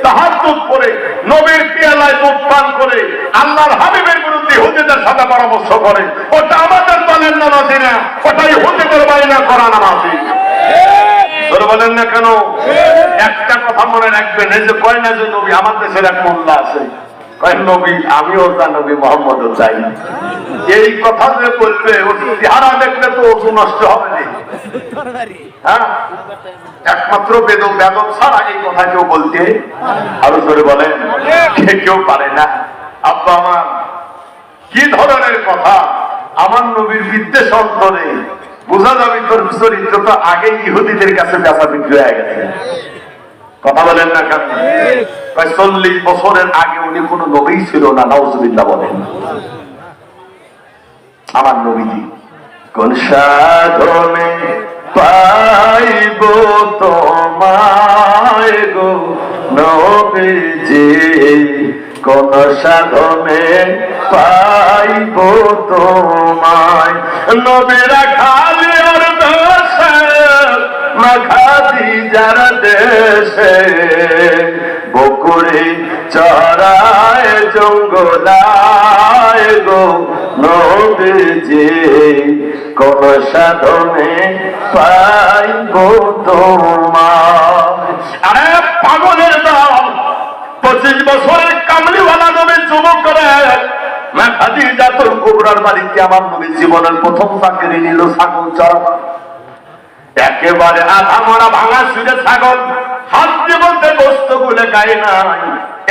তাহাজ্জুদ পড়ে, নবীর পেয়ালায় দুধ পান করে, আল্লাহর হাবিবের বিরুদ্ধে হুজুরদের সাথে পরামর্শ করে, ওটা আমাদের দলের নামাজি না, ওটাই হুজুরদের বাইনা করা নামাজি। বলেন না কেন? একটা কথা মনে রাখবেন, এই যে কয় না যে নবী, আমার দেশের এক মোল্লা আছে, কয় নবী আমিও তা নবী মোহাম্মদও চাই। এই কথা যে বলবে, ওর চেহারা দেখলে তো ওষু নষ্ট হবে না। হ্যাঁ, একমাত্র বেদব ছাড়া এই কথা কেউ বলতে, আরো জোরে বলেন, কেউ পারে না। আব্বা আমার কি ধরনের কথা! আমার নবীর বিদ্বেষ অন্তরে বোঝা যাবে তোর চরিত্র তো আগে ইহুদিদের কাছে বেচা বিক্রি হয়ে গেছে। কথা বলেন না কেন? 40 বছরের আগে উনি কোন নবী ছিল না, নাউজুবিল্লাহ বলেন। আমার নবীজি কোন সাধনে পাইব তোমায় গো নবীজি, কোন সাধনে পাইব তোমায়। নবীরা খালি ওর দেশে, মাখাদি যারা দেশে, বকুড়ি চড়ায় জঙ্গলায় গো নবীজি, কোন সাধনে পাইব তোমায়। আরে পাগলের দল! 25 বছরের কামলিওয়ালা নবীর যুবক করে খাদিজাতুল কুবরার বাড়িতে আমার নবী জীবনের প্রথম চাকরি নিল ছাগল চড়াবা। একেবারে আধা মরা ভাঙা সুরে ছাগল, হাত দিয়ে বলতে গোস্ত গুলে গায়ে নাই,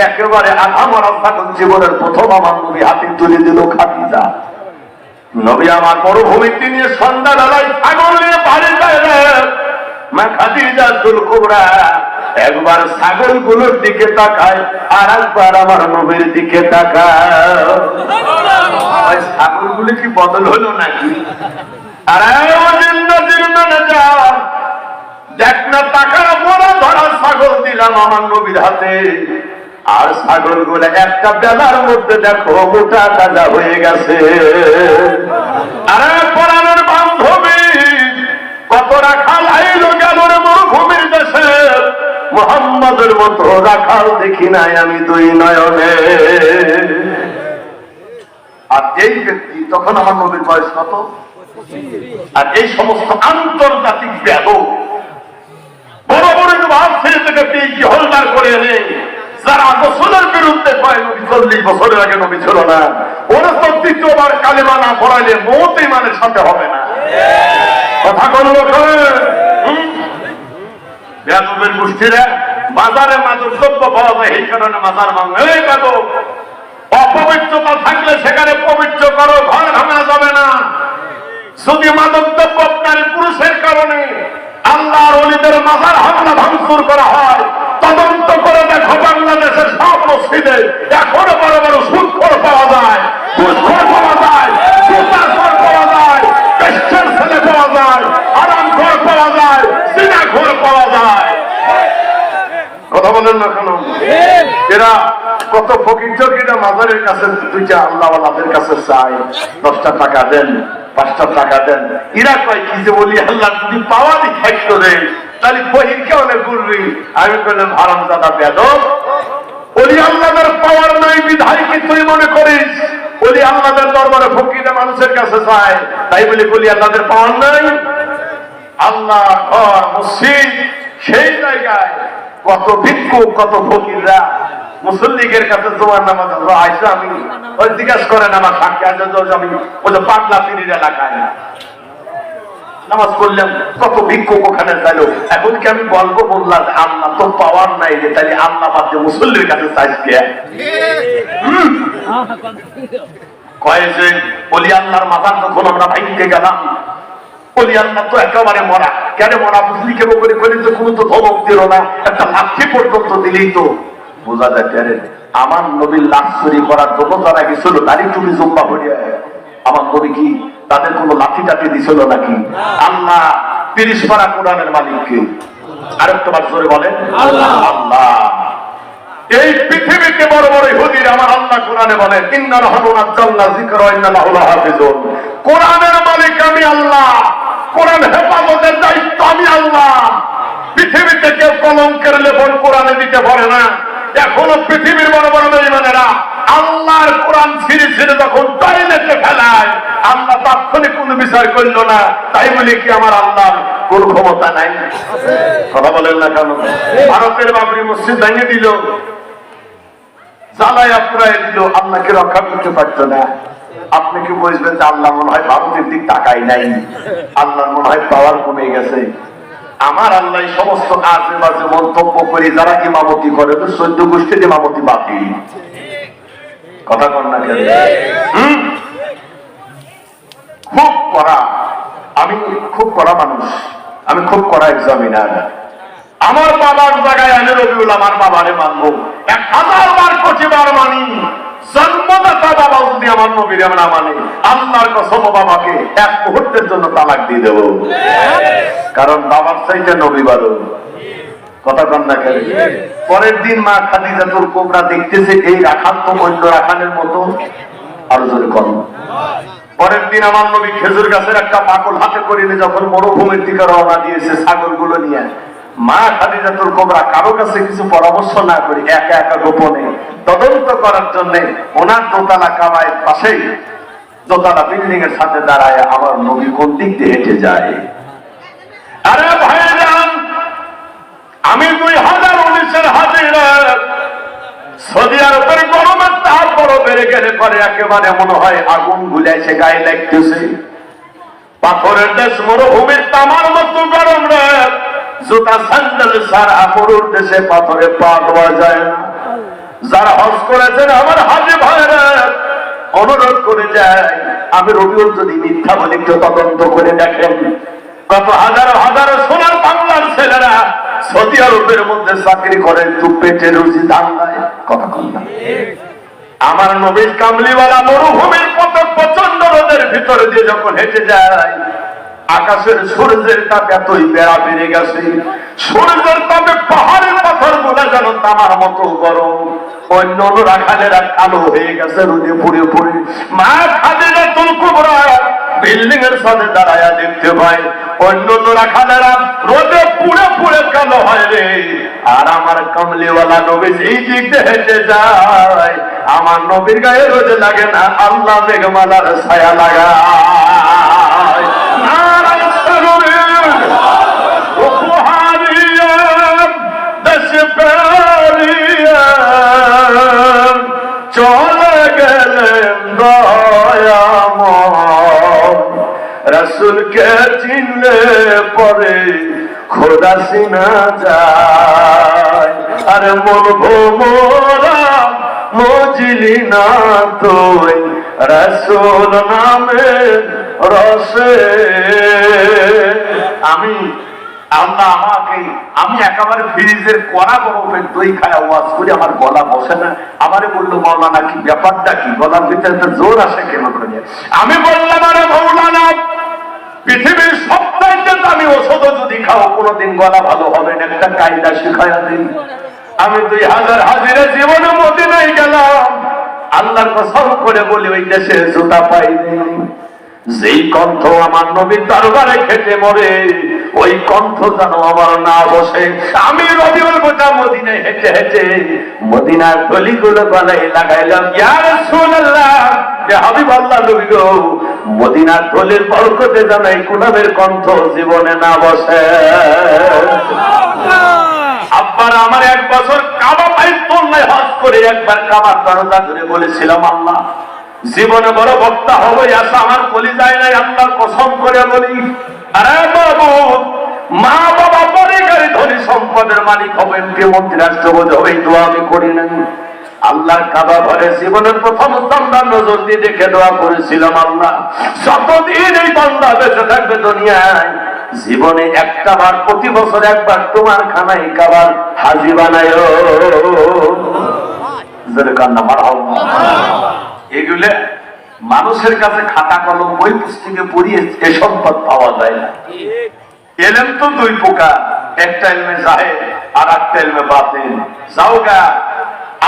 একেবারে আধা মরা ছাগল জীবনের প্রথম আমার নবী হাতে তুলে দিল খাদিজা। নবী আমার মরুভূমিতে নিয়ে সন্ধ্যাবেলায় ছাগল নিয়ে বাড়ি যায়। খাদিজাতুল কুবরা একবার ছাগল গুলোর দিকে তাকায়, আর একবার আমার নবীর দিকে তাকায়। ছাগল গুলো কি বদল হলো নাকি? দেখ না, টাকার বড় ধরা ছাগল দিলাম আমার নবীর হাতে, আর ছাগল গুলো একটা বেলার মধ্যে দেখো মোটা তাজা হয়ে গেছে। আরে পরাণের বান্ধবী, কত রাখাল আইলো গেল রে মরুভূমির দেশে, মুহাম্মাদের মতো রাখাল দেখি নাই আমি দুই নয়নে। আর এই ব্যক্তি, তখন আমার নবীর বয়স কত? আর এই সমস্ত আন্তর্জাতিক বেদক বড় বড় ভাব ছেড়ে থেকে পিএইচডি হোল্ডার করে এনে যারা গোসলের বিরুদ্ধে কয় নবী 40 বছরের আগে নবী ছিল না, ওরা তো দ্বিতীয়বার কালেমা না পড়াইলে মওত ইমানের সাথে হবে না। কথা বলবো বেয়াদবের গোষ্ঠীরা বাজারে মাদক দ্রব্য পাওয়া যায়, এই কারণে মাজার ভাঙে। এই মাদক অপবিত্রতা থাকলে সেখানে পবিত্র করো, ঘর ভাঙা যাবে না। যদি মাদক দ্রব্য আপনার পুরুষের কারণে আল্লাহর ওলিদের মাজার হামলা ভাঙচুর করা হয়, তদন্ত করে দেখো বাংলাদেশের সব মসজিদে এখনো বড় বড় সুদখোর পাওয়া যায়, ঘুষখোর পাওয়া যায়, জুতাখোর পাওয়া যায়, পেশার ছেলে পাওয়া যায়, আরামখোর পাওয়া যায়, জিনাখোর পাওয়া যায়। কথা বলেন না কেন? এরা কত ফকির চকিরা মাজারের কাছে দুইটা আল্লাহওয়ালাদের কাছে চায়, 10টা টাকা দেন, 5টা টাকা দেন। এরা কয় কি যে বলি আল্লাহ যদি পাওয়ারই থাকতো রে তাহলে বহিরকে অনেক ঘুরবি। আমি বললাম হারামজাদা বেয়াদব, ওলি আল্লাহদের পাওয়ার নাই বিধায় কি তুই মনে করিস ওলি আল্লাহদের দরবারে ফকিরা মানুষের কাছে চায় তাই বলি বলি আল্লাহদের পাওয়ার নাই? আল্লাহ ঘর মসজিদ সেই জায়গায় কত ভিক্ষুক কত ফকিররা মুসল্লিদের কাছে জোয়ার নামাজ আইসা আমি ওই জিজ্ঞাসা করেন আমার সাক্ষী আছে আমি ওই যে পাগলা পিড়ির এলাকায় নামাজ পড়লাম, কত ভিক্ষুক ওখানে চাইলো। এখন কি আমি বলবো বললাম আল্লাহ তো পাওয়ার নাই রে, তাহলে আল্লাহ বাদ দিয়ে মুসল্লির কাছে চাইছে কয়ে যে বলি আল্লাহর মাথার যখন আমরা ভাইকে গেলাম, বলি আল্লাহ তো একেবারে মরা, কেন মরা বুঝলি কেবল করে করে তো কোনো তো ধমক দিল না, একটা লাঠি পর্যন্ত দিলেই তো বোঝা যায়। কেন আমার নবীর লাশ চুরি করার জন্য যারা গেছিল দাড়ি টুপি জম্বা ভরিয়া, আমার নবী কি তাদের কোন লাঠি টাঠি দিছিল নাকি? আল্লাহ 30 পারা কোরআনের মালিককে আরেকবার জোরে বলেন আল্লাহ। আল্লাহ এই পৃথিবীতে বড় বড় ইহুদির আমার আল্লাহ কোরআনে বলেন ইন্না নাহনু নাযালনা যিকরা ওয়া ইন্না লাহু লাহাফিজুন। কোরআনের মালিক আমি আল্লাহ, কোরআন হেফাজতের দায়িত্ব আমি আল্লাহ। পৃথিবীতে কেউ কলঙ্কের লেপন কোরআনে দিতে পারে না। এখনো পৃথিবীর বড় বড় বেঈমানেরা আল্লাহর কোরআন ছিঁড়ে ছিঁড়ে যখন টয়লেটে ফেলায় আল্লাহ তাৎক্ষণিক কোন বিচার করল না, তাই বলে কি আমার আল্লাহর কোন ক্ষমতা নাই? কথা বলেন না কেন? ভারতের বাবরি মসজিদ ভেঙে দিল, জ্বালায়া পুরাই দিল, আল্লাহকে রক্ষা করতে পারত না। আপনি কি বুঝবেন যে আল্লাহ মনে হয় ভারতের দিক তাকাই নাই, আল্লাহর মনে হয় পাওয়ার কমে গেছে? আমার আল্লাহ সমস্ত আজে বাজে মন্তব্য করে যারা ইমামতি করে তো 14 গোষ্ঠীর ইমামতি বাতিল। কথা কন না কেন? খুব কড়া, আমি খুব কড়া মানুষ, আমি খুব কড়া এক্সামিনার। আমার বাবার জায়গায় আমি রবিউল আমার বাবারে মানবো 1000 বার 25 বার মানি। জন্মদাতা বাবা যদি আমার নবীর না মানে আল্লাহর কসম বাবাকে 1 মুহূর্তের জন্য তালাক দিয়ে দেব, কারণ বাবার চাইতে নবী বড়। কথা কন না কেন? পরের দিন মা খাদিজাতুল কুবরা দেখতেছে এই রাখাল তো অন্য রাখালের মতো, আরো জোরে কর। পরের দিন আমার নবী খেজুর গাছের একটা পাকল হাতে করে নিয়ে যখন মরুভূমির দিকে রওনা দিয়েছে ছাগলগুলো নিয়ে, মা খাদিজাতুল কুবরা কারো কাছে কিছু পরামর্শ না করে একা একা গোপনে তদন্ত করার জন্য ওনার দোতলা কামায়ের পাশেই দোতলা বিল্ডিং এর সাথে দাঁড়ায় আমার নবী কোন দিক দিয়ে হেঁটে যায়। আরে ভাইজান, আমি 2019-এর হাজিরা সৌদি আরবের গরমের তাপ বড় বেড়ে গেলে পরে একেবারে মনে হয় আগুন গুলাইছে গায়ে লাগতেছে। পাথরের দেশ মরুভূমির তামার মতো গরম রে, জুতা স্যান্ডেল ছাড়া মরুর দেশে পাথরে পা দেওয়া যায় না। যারা হজ করেছেন আমার হাজি ভাইরা অনুরোধ করে যায়, আমি রবিউল যদি মিথ্যা বলি একটু তদন্ত করে দেখেন, কত হাজার হাজার সোনার বাংলার ছেলেরা সৌদি আরবের মধ্যে চাকরি করে একটু পেটে রুজি ধান্দায়। কথা কন না? আমার নবীর কামলিওয়ালা মরুভূমির কত প্রচন্ড রোদের ভিতরে দিয়ে যখন হেঁটে যায়, আকাশের সূর্যের তাপ এতই বেড়া বেড়ে গেছে, সূর্যের তাপে পাহাড়ের পাথর গুলা যেন তামার মতো গরম, অন্য রাখালেরা কালো হয়ে গেছে রোদে পুড়ে পুড়ে। মা খাদিজাতুল কুবরা বিল্ডিং এর সাথে দাঁড়ায়া দেখতে পায় অন্য রাখালেরা রোদে পুড়ে পুড়ে কালো হয় রে, আর আমার কামলিওয়ালা নবী এই দিক দিয়ে হেঁটে যায়, আমার নবীর গায়ে রোদে লাগে না, আল্লাহ বেগমালার ছায়া লাগায়। উপহারিয়া দেশ প্যারিয়া রাসূলকে চিনলে পরে খোদা চিনা যায়। আরে বলবো মোরা মজলি না তুই রাসূল নামে রসে। আল্লাহ আমি একেবারে ফ্রিজের কড়া বরফের দই খায় ওয়াজ করি, আমার গলা বসে না। আমারে বললো মাওলানা কি ব্যাপারটা কি, গলার ভিতরে তো জোর আসে কেন করে? আমি বললাম আরে মাওলানা, পৃথিবীর সবচাইতে দামি ওষুধ যদি খাও কোনোদিন গলা ভালো হবে না, একটা কায়দা শিখায়া দিন। আমি 2000 হাজিরা জীবনে মদিনায় গেলাম, আল্লাহর কসম করে বলি ওই দেশে জুতা পাইনি। যেই কণ্ঠ আমার নবীর দরবারে খেটে মরে, ওই কণ্ঠ যেন আমার না বসে। আমি রবিউল গোটা মদিনায় হেঁটে হেঁটে মদিনার গলিগুলো গলায় লাগাইলাম, ইয়া রাসূলুল্লাহ, ইয়া হাবিবাল্লাহ নবী গো, মদিনার গলির বরকতে যেন এই গোলামের কণ্ঠ জীবনে না বসে। আব্বার আমার 1 বছর কাবা বাইতুল্লাহ হজ করে একবার কাবার দরজা ধরে বলেছিলাম, আল্লাহ জীবনে বড় বক্তা হবে আসা আমার কলিজায় নাই, আল্লাহর কসম করে বলি। আরে বাবু, মা বাবা পরে গাড়ি ধনী সম্পদের মালিক হবেন, কে মন্ত্রী রাষ্ট্রপতি হবে, এই দোয়া আমি করি নাই। আল্লাহর কাবা ঘরে জীবনের প্রথম সন্তান নজর দিয়ে দেখে দোয়া করেছিলাম, আল্লাহ যতদিন এই বান্দা বেঁচে থাকবে দুনিয়ায়, জীবনে একটা বার প্রতি বছর একবার তোমার খানায় কাবার হাজি বানায়। এগুলো মানুষের কাছে খাতা কলম বই পুস্তকে পড়িয়ে এ সম্পদ পাওয়া যায় না। এলেম তো 2 প্রকার, একটা এলমে জাহের আর একটা এলমে বাতিন। যাওগা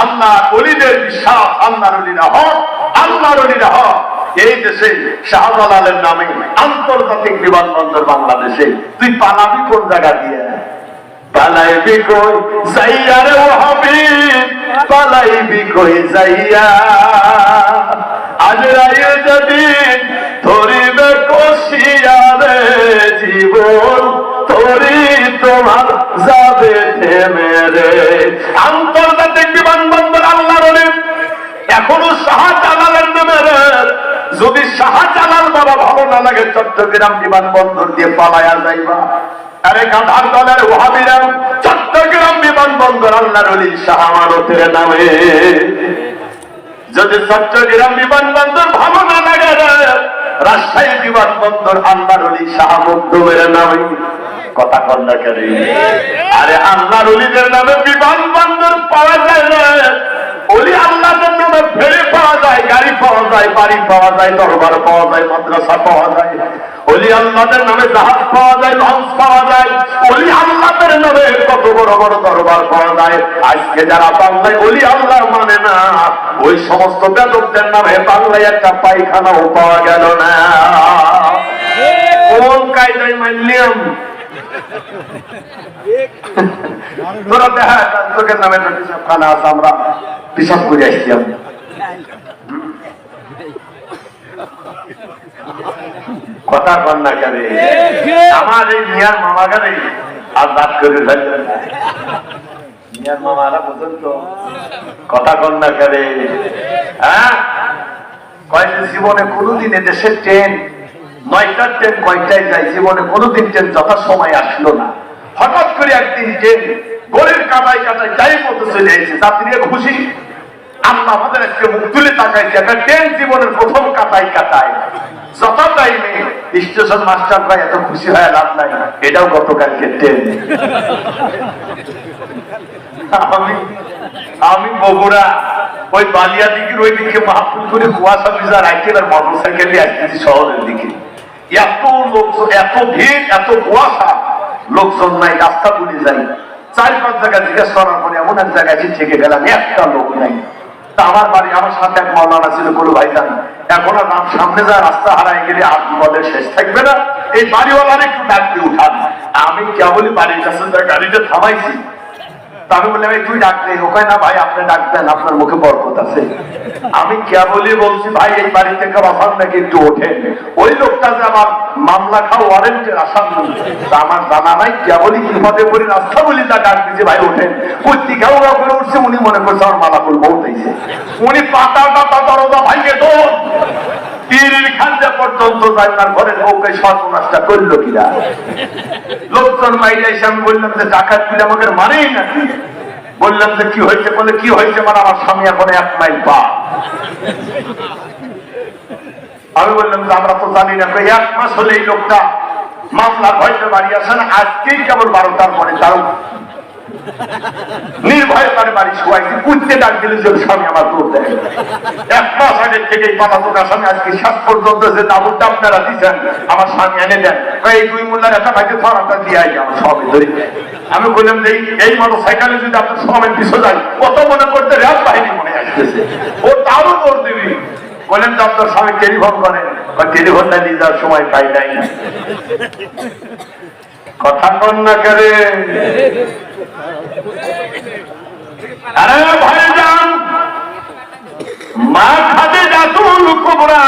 আল্লাহ ওলিদের বিশ্বাস, আল্লাহর ওলিরা হক, আল্লাহর ওলিরা হক। এই দেশে শাহজালালের নামে আন্তর্জাতিক বিমানবন্দর বাংলাদেশে, তুই পালাবি কোন জায়গা দিয়ে? পালাইবি কই যাইয়া রে ও হাবিব, পালাইবি কই যাইয়া, আজরাইল যেদিন ধরিবে কষিয়া রে, জীবন ধরি তোমার যাবে থেমে রে। আন্তর্জাতিক বিমানবন্দর আল্লাহর ওলি, এখনো শাহজালালের নামে রে। যদি শাহজালাল বাবা ভালো না লাগে, চট্টগ্রাম বিমানবন্দর দিয়ে পালায়া যাইবা। আরে গাধার দলের ওয়াহাবীরা, চট্টগ্রাম বিমানবন্দর আল্লাহর ওলি শাহ আমানতের নামে। যদি চট্টগ্রাম বিমানবন্দর ভালো না লাগে, রাজশাহী বিমানবন্দর আল্লাহর ওলি শাহ মখদুমের নামে। কথা কন না কেন? আরে আল্লাহর ওলিদের নামে বিমানবন্দর পাওয়া যায় না, ওলি আল্লাহদের নামে ফেরি পাওয়া যায়, গাড়ি পাওয়া যায়, বাড়ি পাওয়া যায়, দরবার পাওয়া যায়, মাদ্রাসা পাওয়া যায়। ওলি আল্লাহদের নামে জাহাজ পাওয়া যায়, লঞ্চ পাওয়া যায়। ওলি আল্লাহদের নামে কত বড় বড় দরবার পাওয়া যায়। আজকে যারা বাংলায় ওলি আল্লাহ মানে না, ওই সমস্ত বেদকদের নামে বাংলায় একটা পায়খানাও পাওয়া গেল না। কোন কায়দায় মানলাম? তোরা দেখা তোকের নামে পিসাব খানা আছে, আমরা পিসাব করে আসছিলাম। কথা কন না কেন? আমার এই মিয়ার মামা গানে আর দাঁত করে ফেললেন। মিয়ার মামারা পর্যন্ত কথা কন না কেন? হ্যাঁ, কয়েকদিন জীবনে কোনোদিন এদেশের ট্রেন 9টার ট্রেন কয়টায় যায়, জীবনে কোনোদিন ট্রেন যথা সময় আসলো না। হঠাৎ করে একদিন ট্রেন গড়ের কাটায় কাটায় টাইম মতো চলে এসেছে, যাত্রীরা খুশি। আল্লাহ আমাদের আজকে মুখ তুলে তাকাইছে, একটা ট্রেন জীবনের প্রথম কাটায় কাটায় যথা টাইমে। স্টেশন মাস্টাররা এত খুশি হয় লাভ নাই, এটাও গতকালকে ট্রেন। আমি বগুড়া ওই বালিয়া দিকের ওই দিকে মাহফিল করে কুয়াশা ভিজা রাখি, আর মোটর সাইকেল দিয়ে আসতেছি শহরের দিকে। এত লোকজন, এত ভিড়, এত কুয়াশা, লোকজন নাই, রাস্তা ভুলে যাই। 4-5 জায়গায় জিজ্ঞেস করার পরে এমন এক জায়গায় থেকে গেলাম, একটা লোক নাই। তা আমার বাড়ি, আমার সাথে এক মাওলানা ছিল, বলো ভাইজান এখন আর নাম সামনে যা, রাস্তা হারাই গেলে আর বিপদের শেষ থাকবে না, এই বাড়িওয়ালার একটু ডাক দিয়ে উঠান। আমি কেবলই বাড়ির কাছে গাড়িটা থামাইছি। আমি বললাম তুই ডাক দে। ওখানে না ভাই আপনি ডাক দেন, আপনার মুখে বরকত আছে। আমি কেবলই বলছি ভাই এই বাড়ি থেকে বাসান নাকি একটু ওঠেন। ওই লোকটা যে আমার মামলা খাও ওয়ারেন্টের আসামি, আমার জানা নাই, কেবলই বিপদে পড়ে রাস্তা বলি তা ডাক দিয়েছে ভাই ওঠেন। ওই টিকাও করে উঠছে, উনি মনে করছে আমার মালা ফুল বহুত হয়েছে। উনি পাতা টাতা দরজা ভাইকে দৌড় তীরের খাদ্য পর্যন্ত যায় না, ঘরের বউকে সর্বনাশটা করলো কিনা। লোকজন মাইরে এসে আমি বললাম যে ডাকাত তুলে আমাকে মানেই না। বললাম যে কি হয়েছে, বলে কি হয়েছে মানে আমার স্বামী এখন 1 মাইল পা। আমি বললাম যে আমরা তো জানি না, 1 মাস হলে এই লোকটা মামলা ভয়তে বাড়ি আসেন, আজকেই কেবল 12টার পরে তার নির্ভয় করে বাড়ি শোয়াইছি, কুঁচতে ডাক দিলে যে স্বামী আমার দৌড় দেয়। 1 মাস আগের থেকে পালাতক আসামি আজকে শেষ পর্যন্ত যে দাবুরটা আপনারা দিচ্ছেন আমার স্বামী এনে দেন, এই 2 মোল্লার একটা ভাইকে ধরাটা দিয়ে আই আমার সবই ধরি। আমি বললাম যে এই মোটর সাইকেলে যদি আপনার সবাই পিছু যায়, কত মনে করতে র্যাব বাহিনী মনে আসতেছে, ও তারও দৌড় দিবি। বলেন যে আপনার স্বামী টেলিফোন করেন, টেলিফোনটা নিয়ে যাওয়ার সময় পাই নাই। কথা কন না করে। আরে ভাইজান, মা খাদিজাতুল কুবরা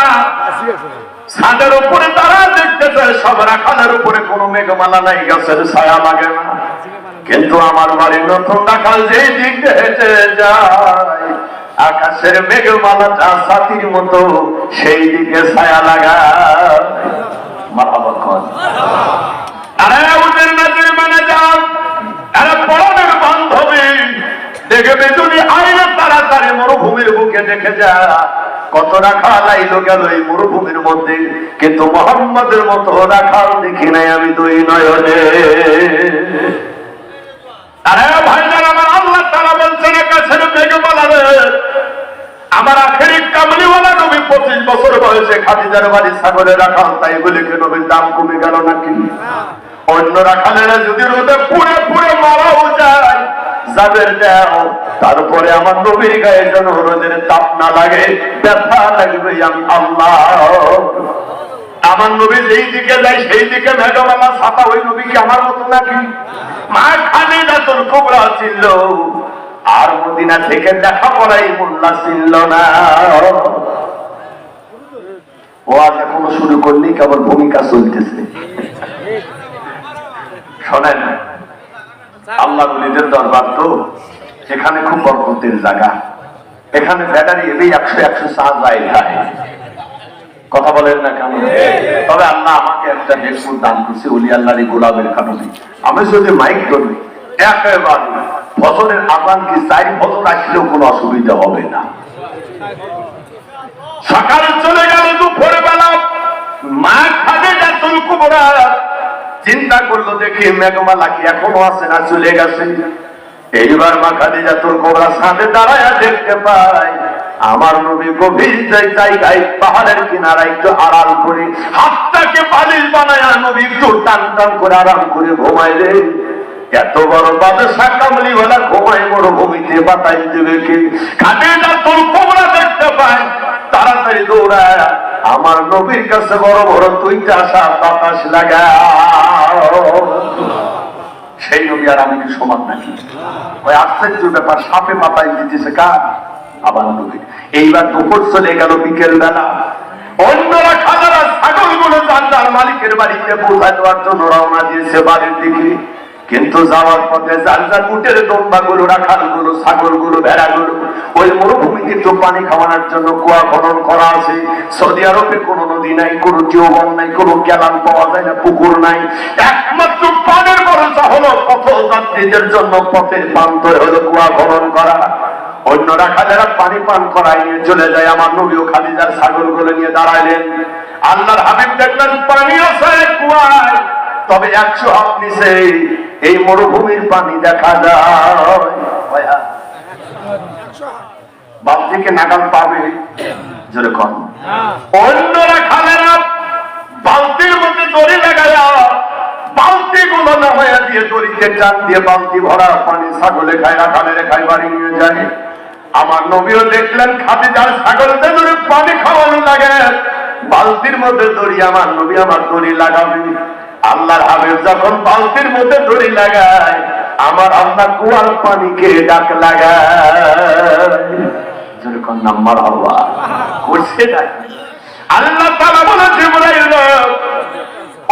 ছাদের উপরে তারা দেখতেছে সব রাখালের উপরে কোনো মেঘমালা নাই, গাছের ছায়া লাগে না। কিন্তু আমার বাড়ির নতুন রাখাল যেই দিক হেঁটে যায়, আকাশের মেঘমালাটা ছাতির মতো সেই দিকে ছায়া লাগায়। মারহাবা কর। আরে ওদের নাচের মানে যান, আরে পরনের বান্ধবী দেখবে যদি আইলে তাড়াতাড়ি মরুভূমির বুকে দেখে যা, কত রাখাল আইলো গেল এই মরুভূমির মধ্যে, কিন্তু মোহাম্মদের মতো রাখাল দেখি নাই আমি 2 নয়নে। আরে ভাইজান, আমার আল্লাহ তাআলা বলছেন আকাশের মেঘমালা রে, আমার আখেরি কামলিওয়ালা নবী 25 বছর বয়সে খাদিজার বাড়ি ছাগলে রাখাল, তাই বলে কি নবীর দাম কমে গেল নাকি? অন্য রাখালেরা যদি রোদে পুড়ে পুড়ে মারাও যায়, যাদের দেও, তারপরে আমার নবীর গায়ে যেন রোদের তাপ না লাগে, ব্যথা লাগবে আমি আল্লাহ। আমার নবী যেই দিকে যায় সেই দিকে মেঘমালা ছাতা, ওই নবী কি আমার মতো নাকি? মা খাদিজাতুল কুবরা ছিল, আর মদিনা থেকে দেখা পড়াই মোল্লা ছিল না। ও আজ এখনো শুরু করলি, কেবল ভূমিকা চলতেছে। শোনেন, আল্লাহ ওলিদের দরবার তো, এখানে খুব বরকতের জায়গা। এখানে ব্যাটারি এবেই 100 চার্জ যায়। কথা বলেন না কেন? তবে আল্লাহ আমাকে একটা হেডফোন দান করছে, ওলি আল্লাহর গোলাপের কারণে। আমি যদি মাইক ধরি একেবারে ফজরের আযান কি 4 ফজর আসলেও কোনো অসুবিধা হবে না। সকালে চলে গেল দুপুরে বেলা, মা খাদিজাতুল কুবরা চিন্তা করলো দেখি মেঘমালা কি এখনো আছে না চলে গেছে। এইবার মা খাদিজাতুল কুবরা সামনে দাঁড়ায় দেখতে পায় আমার নবী গভীর জায়গায় পাহাড়ের কিনারায় একটু আড়াল করে হাতটাকে বালিশ বানায় নবী একটু টান টান করে আরাম করে ঘুমায় রে। এত বড় বাদশাহ কামলিওয়ালা ঘুমায় মরুভূমিতে, বাতাস দেবে কি? খাদিজাতুল কুবরা দেখতে পায়, তাড়াতাড়ি দৌড়ায় আমার নবীর কাছে বড় বড় 2টা বাতাস লাগাও। সেই নবী আর আমি কি সমান নাকি? ওই আশ্চর্য ব্যাপার, সাপে বাতাস দিতেছে কার? আবার নবী। এইবার দুপুর চলে গেল, বিকেল বেলা অন্যরা খাদারা ছাগলগুলো যার মালিকের বাড়িতে পৌঁছা দেওয়ার জন্য রওনা দিয়েছে বাড়ির দিকে। কিন্তু যাওয়ার পথে যার যার উটের দম্বাগুলো, রাখালগুলো, ছাগলগুলো, ভেড়াগুলো ওই মরুভূমিতে একটু পানি খাওয়ানোর জন্য কুয়া খনন করা আছে। সৌদি আরবে কোনো নদী নাই, কোনো টিউবওয়েল নাই, কোনো ক্যালান পাওয়া যায় না, পুকুর নাই। একমাত্র পানের ভরসা হলো পথযাত্রীদের জন্য পথের প্রান্তরে হলো কুয়া খনন করা। অন্য রাখালেরা পানি পান করায় নিয়ে চলে যায়, আমার নবীও খাদিজার ছাগলগুলো নিয়ে দাঁড়াইলেন। আল্লাহর হাবিব দেখলেন পানি আছে কুয়ায়, তবে 100 হাত নিচে এই মরুভূমির পানি দেখা যায়। বালতিকে নাগাল পাবে যেরকম অন্যরা খালেরা বালতির মধ্যে দড়ি লাগায়া বালতি গুলো নামাইয়া দিয়ে দড়িতে টান দিয়ে বালতি ভরা পানি ছাগলে খায়, রাখালের খায়, বাড়ি নিয়ে যায়। আমার নবীও দেখলেন খাদিজার ছাগলদের ধরে পানি খাওয়ানো লাগে, বালতির মধ্যে দড়ি আমার নবী আমার দড়ি লাগাবে। আল্লাহর হাবিব যখন বালতির মধ্যে দড়ি লাগায়, আমার আল্লাহ কুয়ার পানিকে ডাক লাগায়। যেরকম নাম্বার আল্লাহ করছে ডাক। আল্লাহ তাআলা বলে জিবরাইল,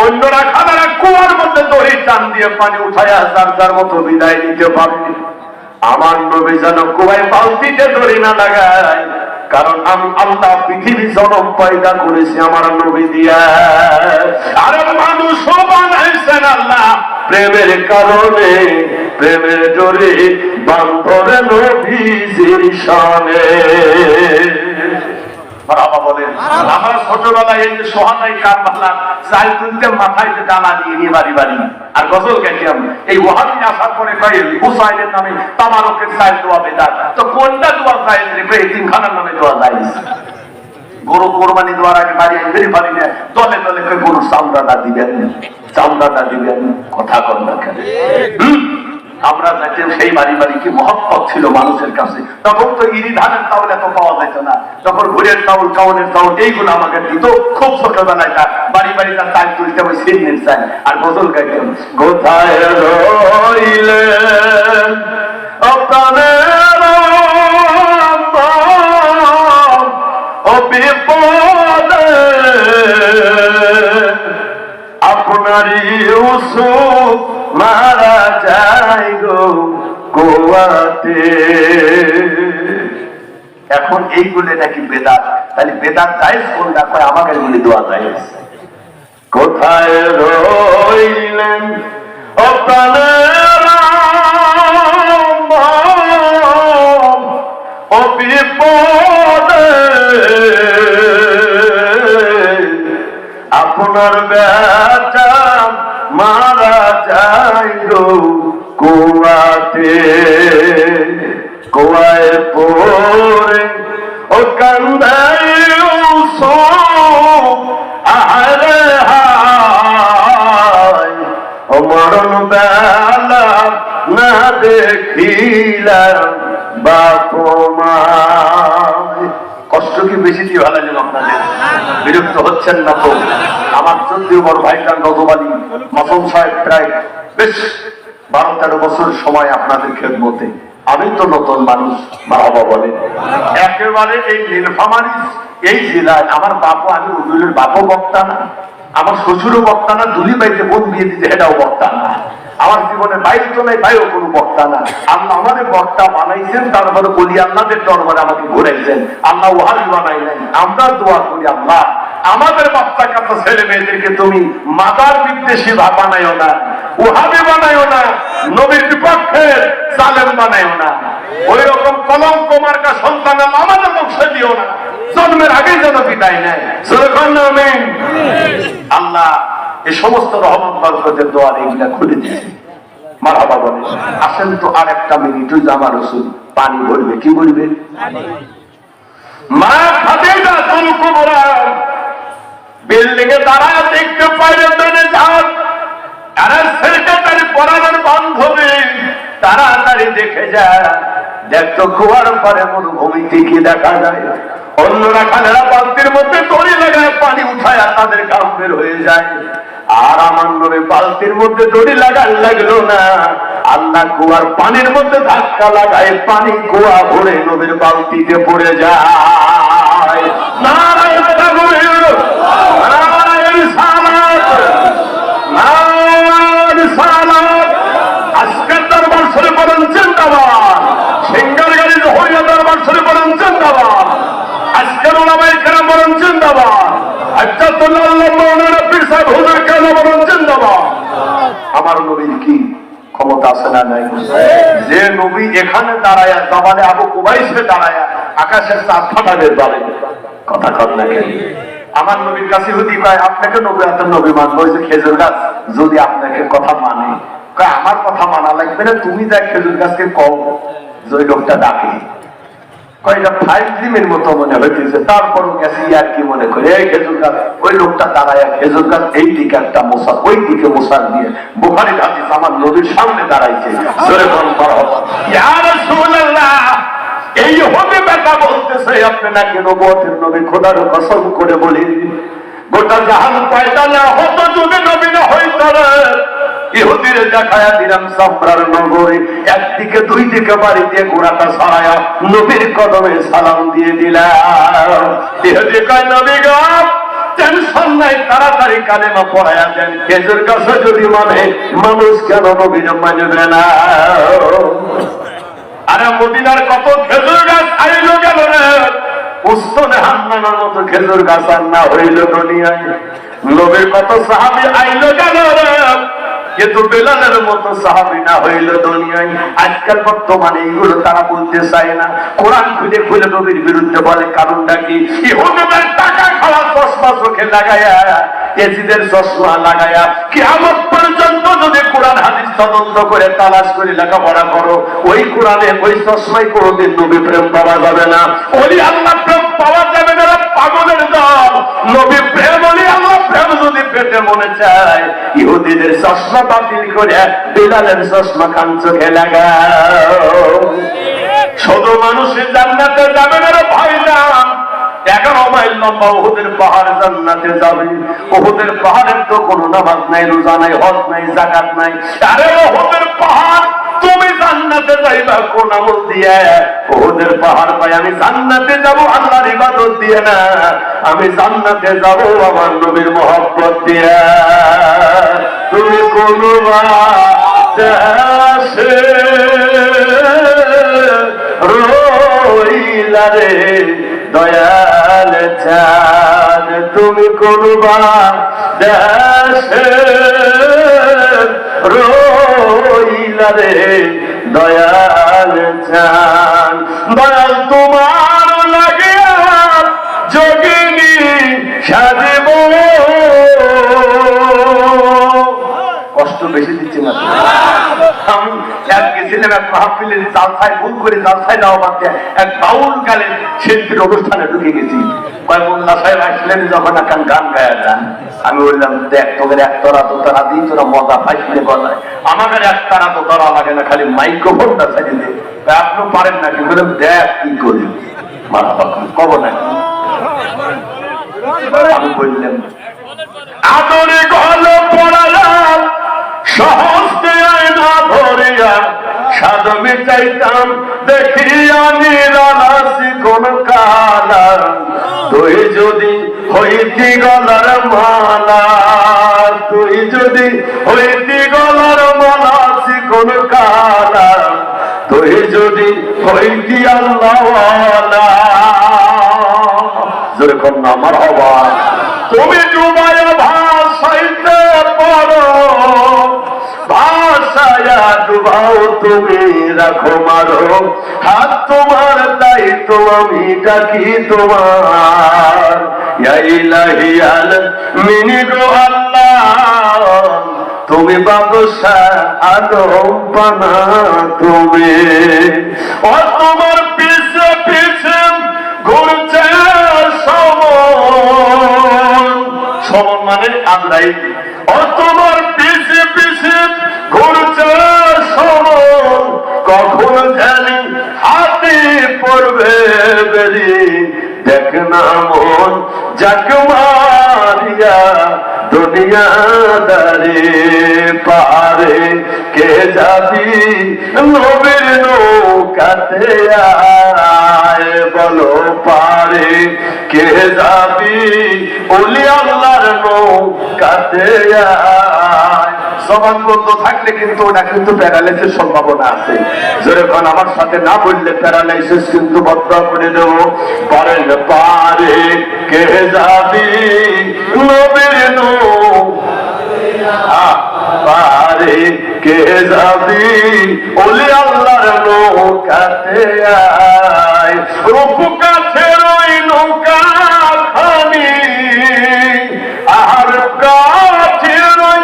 অন্যরা খাদারা কুয়ার মধ্যে দড়ি টান দিয়ে পানি উঠায়া যার যার মতো বিদায় নিতে পারে। আমার নবী যেন কুয়ায় বালতিতে দড়ি না লাগায়, কারণ আমি আল্লাহ পৃথিবী জনম পয়দা করেছি আমার নবী দিয়া। আর মানুষও বানাইছেন আল্লাহ প্রেমের কারণে, প্রেমের জোরে বান্ধরে নবীজির শানে। বাবা বলেন আমার ছোটবেলায় এই যে সোহানাই কারবালা চাল তুলতে মাথায় যে ডালা দিয়ে নিয়ে বাড়ি বাড়ি আর গজল গাইতাম, এই ওয়াহাবি আসার পরে কয়ে হুসাইনের নামে তাবারকের চাল দোয়া বেদাত। তো কোনটা দোয়া যায় রে? এতিমখানার নামে দোয়া যায়। গরু কোরবানি দেওয়ার আগে বাড়ি বেরিয়ে পারি না, দলে দলে গরুর চামড়াটা দিবেন, চামড়াটা দিবেন, কথা কর না কেন? আমরা দেখেন সেই বাড়ি বাড়ি কি মহব্বত ছিল মানুষের কাছে। তখন তো ইরি ধানের চাউল এত পাওয়া যেত না, তখন ঘুরের চাউল, কাউনের চাউল এইগুলো আমাকে দিত। খুব ছোটবেলায় বাড়ি বাড়ি তার চাল তুলতে ওই সিন্নির চাল আর গজল গাইতেন। কোথায় রইলেন আপনার বিপদে আপনারই ইউসুফ মারা যায় গো গোয়াতে। এখন এইগুলো নাকি বেদাত, তাহলে বেদাত জায়েজ কোনটা? কয় আমাকে এগুলি দেওয়া জায়েজ। কোথায় রইলেন ও বিপদে আপনার বেটা মারা যায় গো কুয়াতে। কুয়ায় পড়ে ও কান্দাই আহারে হায় ও মরণ বেলা না দেখিলাম বাপ মা। কষ্ট কি বেশি দিয়ে ভালো লাগে আপনাদের? বিরক্ত হচ্ছেন না তো? আমার যদিও বড় ভাইটার নজবানি মাসুম সাহেব প্রায় বেশ 12-13 বছর সময় আপনাদের খেদমতে, আমি তো নতুন মানুষ। বাবা বলে একেবারে এই নীলফামারী এই জেলায় আমার বাপু, আমি রবিউলের বাপও বক্তা না, আমার শ্বশুরও বক্তা না, দুলি বাইতে বোন বিয়ে দিতে এটাও বক্তা না, আমার জীবনে বাইরে তো নাই, ভাইও কোনো বক্তা না। আল্লাহ আমাদের বক্তা বানাইছেন, তারপরে বলি আল্লাহদের দরবারে আমাকে ঘুরাইছেন। আল্লাহ ওয়াহাবি বানাই নাই। আমরা দোয়া করি আল্লাহ আমাদের বাচ্চা কাচ্চা ছেলে মেয়েদেরকে তুমি মাদার বিদ্বেষী বানাইও না, ওয়াহাবি বানাইও না, নবীর বিপক্ষের জালেম বানাইও না। ওই রকম কলঙ্ক মার্কা সন্তান আমাদের বংশে দিও না, জন্মের আগেই যেন বিদায় নেয়। আমিন। আল্লাহ এই সমস্ত রহমত বরকতের দোয়ার এইগুলা খুলে দিয়েছে। মারহাবা বলে। আসেন তো আর একটা মিনিট, ওই আমার রসুল পানি ভরবে। কি বলবে? মা খাদিজা তুল কুবরা বিল্ডিং এ দাঁড়ায় দেখতে পাইলে মেনে যান, তারা সেক্রেটারি পড়ানোর বান্ধবী তাড়াতাড়ি দেখে যায়। দেখতো কুয়ার পরে মরুভূমিতে কি দেখা যায়, অন্যরা খানেরা বালতির মধ্যে দড়ি লাগায় পানি উঠায় তাদের কাম বের হয়ে যায়। আর আমার নবী বালতির মধ্যে দড়ি লাগার লাগলো না, আল্লাহ কুয়ার পানির মধ্যে ধাক্কা লাগায়, পানি কুয়া ভরে নবীর বালতিতে পড়ে যায়। নারায়ণ তাকবীর, নারায়ণ সালাত, নারায়ণ সালাত। আজকের দরবার শরীফ বলেন জিন্দাবাদ, সিঙ্গার গাড়ি হইয়া দরবার শরীফ বলেন জিন্দাবাদ, আজকের ওলামায়ে কেরাম বলেন জিন্দাবাদ, আজ্জাতুল্লাহ মাওলানা পীর সাহেব হুজুর কেন বলেন জিন্দাবাদ। আমার নবীর কি ক্ষমতা আছে না নাই? যে নবী এখানে দাঁড়ায়, জবানে আবু কুবাইসে দাঁড়ায় আকাশের চাঁদ ফাটাদের পারে, কথা কর না কেন? আমার নবীর কাছে যদি কয় আপনাকে নবী হাতের নবী মানবো, ওই যে খেজুর গাছ যদি আপনাকে কথা মানে, কয় আমার কথা মানা লাগবে না, তুমি যা খেজুর গাছকে কও যে ওই লোকটা ডাকে, কয়টা 5G'র মতো মনে হইতেছে। তারপরও গেছি আর কি মনে করে এই খেজুর গাছ, ওই লোকটা দাঁড়ায় খেজুর গাছ এই দিকে একটা মশার, ওই দিকে মশার দিয়ে বুখারীর হাদিস আমার নবীর সামনে দাঁড়াইছে। জোরে বল মারহাবা। ইয়া রাসূলুল্লাহ, এই হবে বেটা বলতেছে আপনি নাকি নবুয়তের নবী, খোদার কসম করে বলি গোটা জাহান পয়দা না হতো যদি নবী না হইতো রে। ইহুদিরে দেখায়া দিলাম সাফরার নগরে, একদিকে দুই দিকে বাড়ি দিয়ে ঘোড়াটা ছাড়ায়া নবীর কদমে সালাম দিয়ে দিলাম। ইহুদি কয় নবী গো টেনশন নাই, তাড়াতাড়ি কালেমা পড়ায়া দেন। খেজুর গাছে যদি মানে মানুষ কেন নবীর মানবে না? আরে মদিনার কত খেজুর গাছ আইলো গেল রে, উস্তনে হান্নানের মতো খেজুর গাছ আর না হইল দুনিয়ায়। নবীর কত সাহাবী আইলো গেল রে, কিন্তু বেলালের মতো সাহাবী না হইল দুনিয়ায়। আজকাল বর্তমানে এইগুলো তারা বলতে চায় না। কোরআন খুলে খুলে নবীর বিরুদ্ধে বলে, কারণটা কি? ইহুদিদের টাকা খাওয়া চশমা চোখে লাগায়া, এজিদের চশমা লাগায়া কিয়ামত পর্যন্ত যদি কোরআন হাদিস তদন্ত করে তালাশ করে লেখাপড়া করো, ওই কোরআনে ওই চশমায় কোনোদিন নবী প্রেম পাওয়া যাবে না, ওলি আল্লাহ প্রেম পাওয়া যাবে না। পাগলের দল, নবী প্রেম ওলি আল্লাহ প্রেম যদি পেতে মনে চায়, ইহুদিদের চশমা বাতিল করে বেলালের চশমা কান চোখে লাগাও। শুধু মানুষের জান্নাতে যাবে না ভাইজান, 11 মাইল লম্বা উহুদের পাহাড় জান্নাতে যাবে। উহুদের পাহাড়ের তো কোনো নামাজ নাই, রোজা নাই, হজ নাই, যাকাত নাই। আরে উহুদের পাহাড় তুমি জান্নাতে যাইবা কোন আমল দিয়ে? উহুদের পাহাড় ভাই আমি জান্নাতে যাব আল্লাহর ইবাদত দিয়ে না, আমি জান্নাতে যাব আমার নবীর মহব্বত দিয়ে। তুমি কোন দেশে রইলা রে দয়াল চাঁদ, তুমি কোন দেশে রইলা রে দয়াল চাঁদ। দয়াল তোমার লাগে যোগিনী সাজব। কষ্ট বেশি দিচ্ছে না? আমি এক গেছিলাম এক মাহফিলের জালসায়, ভুল করে জালসায় যাওয়া বাদ দিয়ে এক বাউল গানের শিল্পীর অনুষ্ঠানে ঢুকে গেছি। কয় মোল্লা সাহেব আসলেন যখন এখন গান গায়া যান। আমি বললাম, দেখ তোদের একতরা দোতারা দিই, তোরা মজা পাইলে গলায়, আমাদের একতারা দোতারা লাগে না, খালি মাইক্রোফোনটা চালিয়ে দে। আপনি পারেন নাকি? বললাম, দেখ কি করি মারা কব নাকি। আমি বললাম, আদরে গল পড়ালাম সহস্তে আয়না ধরিয়া, সাদ মিটাইতাম দেখিয়া নিরালাসি কোন কালা, তুই যদি হইতি গলার মালা, তুই যদি হইতি গলার মালাসি কোন কালা, তুই যদি হইতি আল্লাহওয়ালা। যেরকম আমার হবা তুমি ডুবায় ভাসাইতে পারো, ভাসায়া ডুবাও তুমি রাখো মারো, হাত তোমার তাই তো আমি ডাকি তোমার। ইয়া ইলাহিয়াল মিনি গো আল্লাহ, তুমি বাদশাহ আদম পানা তুমি। ও তোমার পিছে পিছে ঘুরছে সমন, সমন মানে আমরাই। ও তোমার পিছে পিছে ঘুরছে সমন, কখন জানি হাতে পড়বে বেরি, দেখ না মন যাক মারিয়া দুনিয়াদারি পারে কে যাবি নবীর নৌকাতে আয়, বলো পারে কে যাবি ওলি আল্লাহর নৌকাতে আয়। জবান বন্ধ থাকলে কিন্তু ওটা কিন্তু প্যারালাইসিস সম্ভাবনা আছে। যেরকম আমার সাথে না বললে প্যারালাইসিস কিন্তু বদলা করে দেব। পারেন পারে কে যাবি নবীর পারে কে যাবি ওলি আল্লাহর নৌকাতে আয়। রূপ কাছের ওই নৌকা খানি, আর কাছের ওই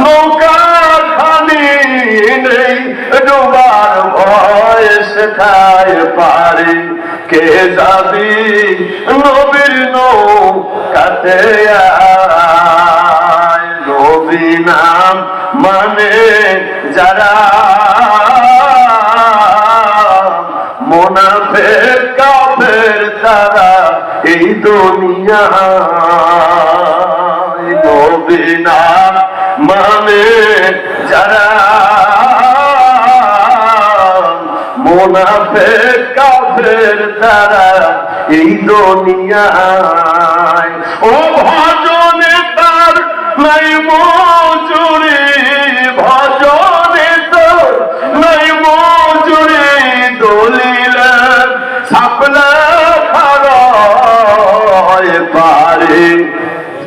নৌকা খানি নেই, ডোবার ভয় সেথায় পারে কে যাবি নবীর নৌকাতে আয়। নবী নাম মানে যারা মুনাফিক কাফের তারা এই দুনিয়ায়। নবী নাম মানে যারা মুনাফিক কাফের তারা এই দুনিয়ায়। ও ভজনে তার নাই মজুরি, ভজনে তার নাই মজুরি, দলিল ছাপলা খারা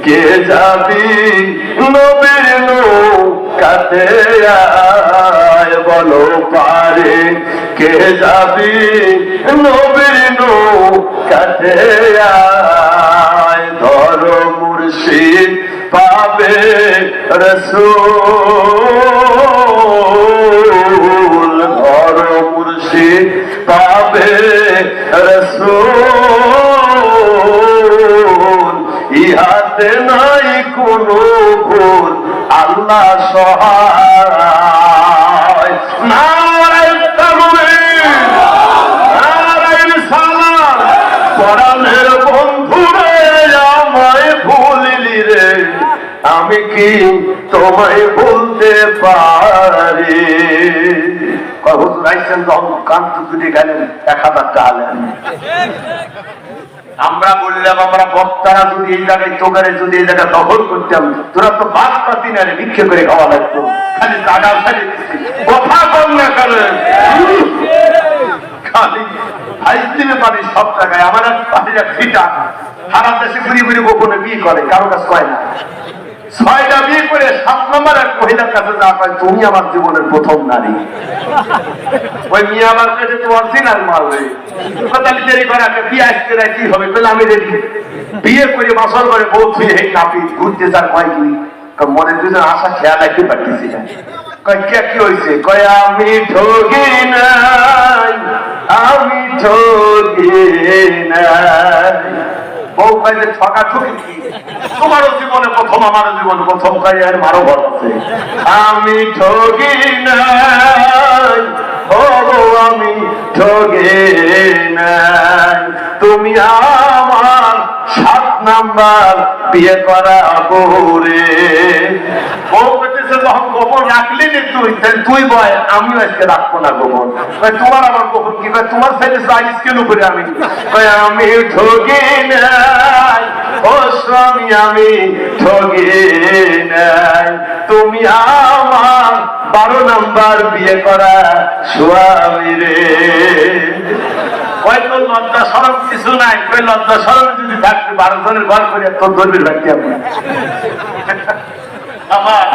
কে যাবি নবীর নৌকাতে আয় বলো পারে কে যাবি নবীর নৌকাতে আয় ধরো মুর্শিদ পাবে রসূল ধরো মুর্শিদ পাবে রসূল ইহাতে নাই কোনো ভুল আল্লাহ সহায় নারায়ণ তাকবীর নারায়ণ সালাম পরাণের বন্ধুরে আমায় ভুলিলি রে আমি কি তোমায় বলতে পারি হুজুর আইছেন যখন কান্ত যদি গেলেন 1000 টাকা আলেন আমরা বললাম আমরা বক্তারা যদি এই জায়গায় তোগারে যদি এই জায়গায় দখল করতাম তোরা তো বাদ পাতি না রে ভিক্ষে করে খাওয়া লাগতো খালি টাকা খালি কথা কম না করেন খালি আইসক্রিমে পানি সব টাকায় আমার পানিটা ফিটা সারা দেশে ঘুরি ঘুরি গোপনে বিয়ে করে কারো কাছে কয় না 6টা বিয়ে করে 7 নম্বর এক মহিলার কাছে যা পায় তুমি আমার জীবনের প্রথম নারী ওই মিয়া আমার কাছে তো অরিজিনাল মাল রে কথালি দেরি করে একটা বিয়ে আসতে না কি হবে বলে আমি রেডি বিয়ে করে বছর করে বউ ফিরে এই নাপি ঘুরতে যার কয় কি মনে দুজন আশা খেয়াল রাখতে পারতেছি না কয় কে কি হয়েছে কয় আমি ঠকি নাই আমি ঠকি নাই বউ কয় যে ঠকা ঠকি কি তোমারও জীবনে প্রথম আমারও জীবনে প্রথম কয় আর মারো বল আছে আমি ঠকি নাই ও আমি ঠকি নাই তুমি আমার 7 নাম্বার বিয়ে করা বউরে বউ বলতেছে যখন গোপন রাখলি নি তুই বয় আমিও আজকে রাখবো না গোপন তোমার আমার গোপন কি তোমার সাইডে সাইজ কেন করে আমি আমি ঠকি নাই ও স্বামী আমি ঠকি নাই তুমি আমার 12 নাম্বার বিয়ে করা স্বামী রে হয়তো লজ্জা সরম কিছু নাই ওই লজ্জা সরম যদি থাকতে 12 জনের ঘর করে তোর ধর্মীর রাখতে আমি আমার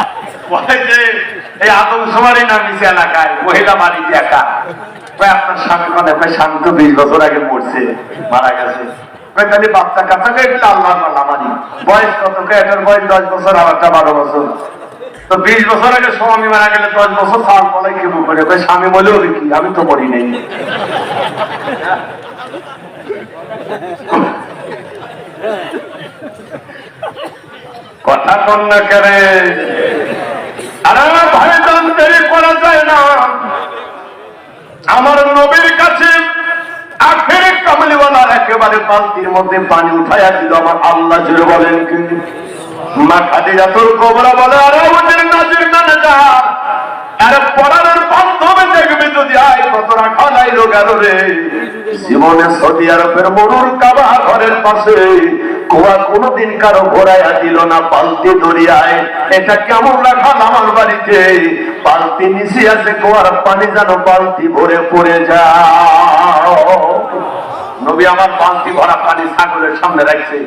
এই আদম সবারই নাম নিচে এলাকায় মহিলা বাড়ি একা আপনার স্বামী মানে স্বামী তো 20 বছর আগে মরছে মারা গেছে তাহলে বাচ্চা কাচ্চাকে এগুলো আল্লাহ আমারই বয়স কত এটার বয়স 10 বছর আর একটা 12 বছর তো 20 বছর আগে স্বামী মারা গেলে 10 বছর সাল পলাই কেউ করে স্বামী বলেও কি আমি তো মরি নেই কথা কন না করে আরে ভাই দেরি করা যায় না আমার নবীর কাছে আখেরে কামলিওয়ালার একেবারে বালতির মধ্যে পানি উঠাইয়া দিল আমার আল্লাহ জুড়ে বলেন কি মা খাদিজাতুল কুবরা বলে আরে ওদের নাজির না যা আরে পড়ানোর মাধ্যমে দেখবে যদি আয় কত রাখা লাইলো গেল রে জীবনে সৌদি আরবের মরুর কাবা ঘরের পাশে কুয়া কোনদিন কারো ঘোরাইয়া দিল না বালতি দরিয়ায় এটা কেমন রাখাল আমার বাড়িতে বালতি নিচে আছে কুয়ার পানি যেন বালতি ভরে পড়ে যাও নবী আমার বালতি ভরা পানি ছাগলের সামনে রাখছে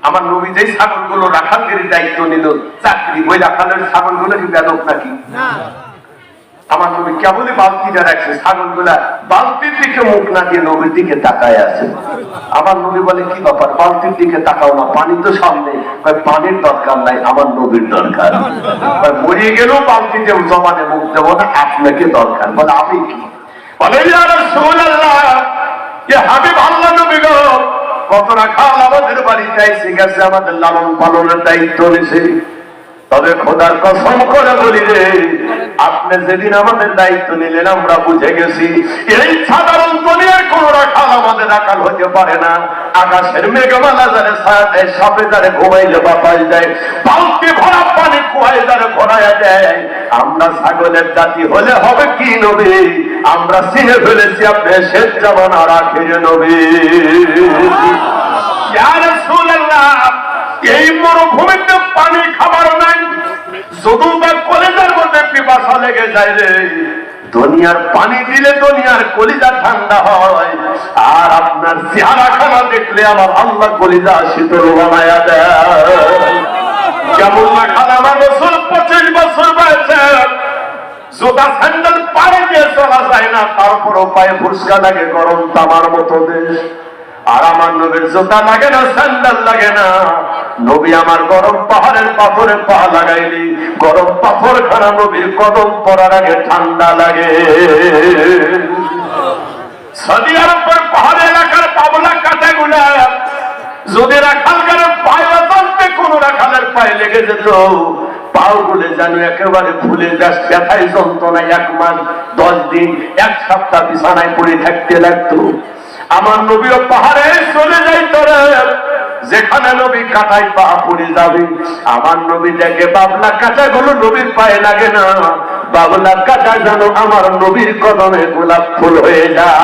আমার নবী যেই ছাগলগুলো রাখালগিরির দায়িত্ব নিল চাকরি ওই রাখালের ছাগলগুলো কি বেদক নাকি না আমার নবী কেবলই বালতিটা রাখছে ছাগলগুলা বালতির দিকে মুখ না দিয়ে নবীর দিকে তাকায় আছে আমার নবী বলে কি ব্যাপার বালতির দিকে তাকাও না পানি তো সামনে পানির দরকার নাই আমার নবীর দরকার মরিয়ে গেলেও বালতিতে জমানে মুখ দেবো না আপনাকে দরকার বলে আমি কি বলে হাবিব আল্লাহ নবী গো কত রাখাল আমাদের বাড়িতে এসে গেছে আমাদের লালন পালনের দায়িত্ব নিছে তবে খোদার কসম করে বলি রে আপনি যেদিন আমাদের দায়িত্ব নিলেন আমরা বুঝে গেছি এই সাধারণ দুনিয়ার কোন রাখাল আমাদের রাখাল হতে পারে না আকাশের মেঘমালা যারে ছায়া দেয় সাপে যারে ঘুমাইলে বাতাস দেয় বালতি ভরা পানি কুয়ায় যারে ভরাইয়া দেয় আমরা ছাগলের জাতি হলে হবে কি নবী আমরা চিনে ফেলেছি আপনি শেষ জামানা রাখেন নবী ইয়া রাসূলুল্লাহ এই মরুভূমিতে পানি খাবার নাই যদু বা কলেজের মধ্যে পিপাসা লেগে যায় রে। দুনিয়ার পানি দিলে দুনিয়ার কলিজা ঠান্ডা হয়, আর আপনার চেহারা খানা দেখলে আমার আল্লাহ কলিজা শীতল বানায়া দেয়। কেমন না খানা আমার রসুল 25 বছর বয়সে জুতা স্যান্ডেল পায়ে দিয়ে চলা যায় না, তারপরও পায়ে ফুসকা লাগে গরম তামার মতো দেশ। আর আমার নবীর জুতা লাগে না, স্যান্ডেল লাগে না। নবী আমার গরম পাহাড়ের পাথরে পা লাগাইলি, গরম পাথর খানা নবীর কদম পড়ার আগে ঠান্ডা লাগে। সৌদি আরবের পাহাড় এলাকার পাবলা কাটাগুলা যদি রাখালগারের পায়ে বাঁধতে কোন রাখালের পায়ে লেগে যেত, পাও গুলে জানো একেবারে ফুলে যাস, ব্যথায় যন্ত্রণায় 1 মাস 10 দিন 1 সপ্তাহ বিছানায় পড়ে থাকতে লাগতো। আমার নবীও পাহাড়ে চলে যাইত রে, যেখানে নবী কাটায় পা পড়ে যাবে, আমার নবী দেখে বাবলা কাটা গুলো নবীর পায়ে লাগে না, বাবলা কাটা যেন আমার নবীর কদমে গোলাপ ফুল হয়ে যায়।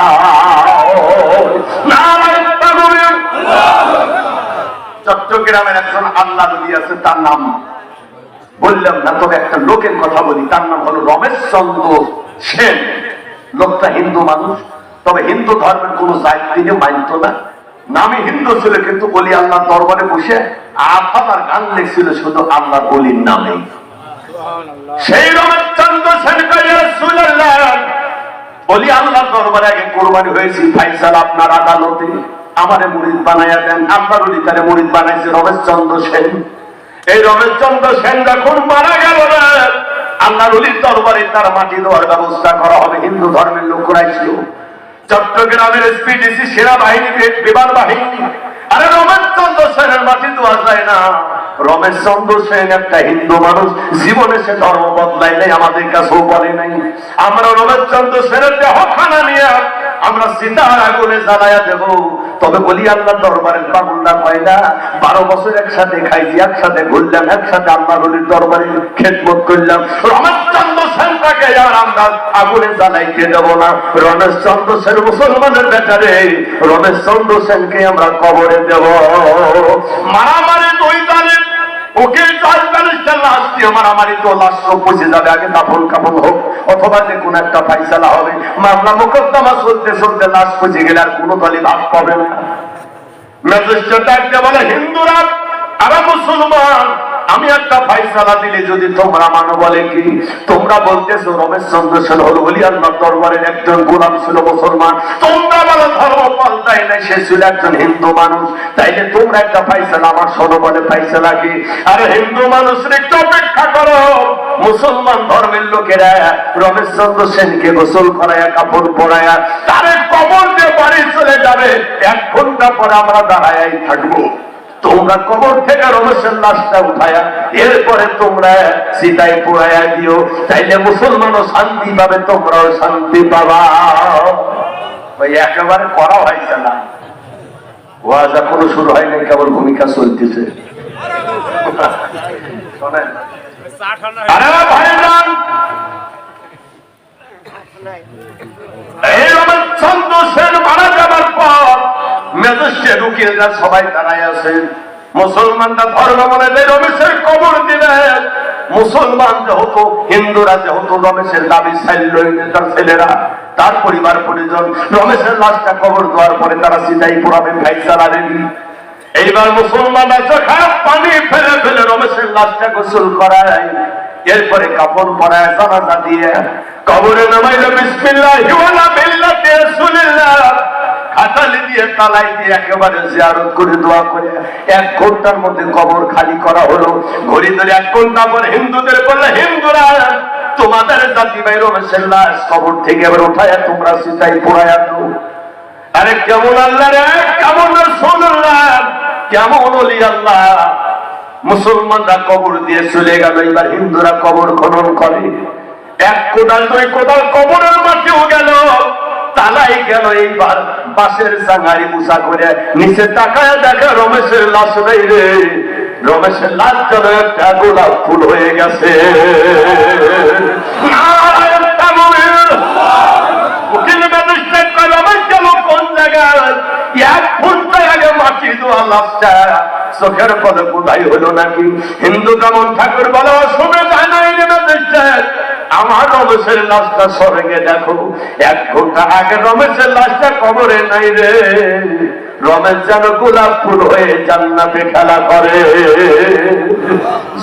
চট্টগ্রামের একজন আল্লাহ নবী আছে, তার নাম বললাম না, তবে একটা লোকের কথা বলি, তার নাম হলো রমেশ চন্দ্র সেন। লোকটা হিন্দু মানুষ, তবে হিন্দু ধর্মের কোন জাত তিনি মানত না। নামে হিন্দু ছিল, কিন্তু বলি আল্লাহ দরবারে বসে আফাতার গান লিখছিল শুধু আল্লাহ বলির নামে। সেই রমেশ চন্দ্র সেন বলি আল্লাহ দরবারে আগে কোরবানি হয়েছি, ফাইসাল আপনার আদালতে আমারে মুরিদ বানাইয়া দেন। আল্লাহর ওলি তারে মুরিদ বানাইছে রমেশ চন্দ্র সেন। এই রমেশ চন্দ্র সেন যখন মারা গেল না, আল্লাহর ওলির দরবারে তার মাটি দেওয়ার ব্যবস্থা করা হবে। হিন্দু ধর্মের লোকরাই ছিল। চট্টগ্রামের এসপিডিসি সেনাবাহিনী বিমান বাহিনী, আরে রমেশ চন্দ্র সেনের মাটি দেওয়া যায় না। রমেশ চন্দ্র সেন একটা হিন্দু মানুষ, জীবনে সে ধর্ম বদলাই নাই, আমাদের কাছেও বলে নাই। আমরা রমেশ চন্দ্র সেনের দেহখানা নিয়ে আমরা সীতার আগুনে জ্বালাইয়া দেব। তবে বলি আল্লাহ দরবারের বাবুল্লা কয়না 12 বছর একসাথে খাইছি, একসাথে ঘুরলাম, একসাথে আল্লাহর ওলির দরবারে খেদমত করলাম। রমেশ চন্দ্র সেনটাকে আর আমরা আগুনে জ্বালাইতে দেব না। রমেশ চন্দ্র সেন মুসলমানের বেচারে, রমেশ চন্দ্র সেনকে আমরা কবরে দেব। মারামারি 2 দলে ওকে লাশ দিয়ে মারামারি, তো লাশ পচে যাবে, আগে দাফন কাফন হোক, অথবা যে কোন একটা ফাইসালা হবে। মামলা মোকদ্দমা চলতে চলতে লাশ পচে গেলে আর কোনো দলই ভাগ পাবে না। ম্যাজিস্ট্রেট ডাকতে বলে, হিন্দুরা আর মুসলমান, আমি একটা ফাইসালা দিলে যদি তোমরা মানো, বলে কি তোমরা বলতেছো রমেশ চন্দ্র সেন হল ওলি আল্লাহর দরবারের একজন গোলাম, ছিল মুসলমান। তোমরা বলো ধর্ম পাল্টাই নাই, সে ছিল একজন হিন্দু মানুষ। তাইলে তোমরা একটা ফাইসালা আমার শোনো, বলে ফাইসালা কি? আরে হিন্দু মানুষের একটু অপেক্ষা করো। মুসলমান ধর্মের লোকেরা রমেশ চন্দ্র সেনকে গোসল করায়া, কাপড় পরায়া, তারে কবর দিয়ে বাড়ি চলে যাবে। 1 ঘন্টা পরে আমরা দাঁড়ায় থাকবো। তোমরা কবর থেকে রমেশের লাশটা উঠায়া এরপরে তোমরা সীতায় পোড়াইয়া দিও, তাইলে মুসলমানও শান্তি পাবে, তোমরাও শান্তি পাবা। ওই একেবারে করা হয়েছে না, ওয়াজ এখনো শুরু হয় নাই, কেবল ভূমিকা চলতেছে। শোনেন আরে ভাইজান, এই রমেশ চন্দ্র সেন মারা যাবার পর ম্যাজিস্ট্রেট উকিলরা সবাই দাঁড়ায় আছে। মুসলমানরা ধর্ম মনে দেয় রমেশের কবর দিলেন। মুসলমান যেহেতু, হিন্দুরা যেহেতু রমেশের দাবি ছাড়ল, তার ছেলেরা, তার পরিবার পরিজন রমেশের লাশটা কবর দেওয়ার পরে তারা সিধাই পোড়াবে, ফাইসালা রেডি। এইবার মুসলমানরা চোখে পানি ফেলে ফেলে রমেশের লাশটা গোসল করায়, এরপরে কাপড় পরায়, জানাজা দিয়ে কবরে নামাইল। বিসমিল্লাহি ওয়ালা বিল্লাহি রাসূলিল্লাহ হাতালি দিয়ে তালাই দিয়ে একেবারে জিয়ারত করে দোয়া করে 1 ঘন্টার মধ্যে কবর খালি করা হলো। ঘড়ি ধরে 1 ঘন্টা পর হিন্দুদের বললে, হিন্দুরা তোমাদের জাতি ভাই রমেশের লাশ কবর থেকে এবার উঠায়া তোমরা সীতায় পোড়ায়া দাও। আরে কেমন আল্লাহ রে, কেমন রাসূলুল্লাহ, কেমন ওলি আল্লাহ। মুসলমানরা কবর দিয়ে চলে গেল, এবার হিন্দুরা কবর খনন করে। 1 কোদাল 2 কোদাল কবরের মাটিও গেল, তালাই গেল। এইবার বাঁশের চাঙারি মুসা করে নিচে তাকায় দেখে রমেশের লাশ নেই রে। রমেশের লাশ যেন একটা গোলাপ ফুল হয়ে গেছে। উকিল ম্যাজিস্ট্রেট কয়, রমেশ গেল কোন জায়গায়? 1 ঘন্টা আগে মাটি দেওয়া লাশটা চোখের পদে কোথায় হলো নাকি? হিন্দু কেমন ঠাকুর বলো, শুনে যায় না ম্যাজিস্ট্রেট, আমার রমেশের লাশটা সরেগে দেখো, 1 ঘন্টা আগে রমেশের লাশটা কবরে নাই রে। রমেশ যেন গোলাপ ফুল হয়ে জান্নাতে খেলা করে।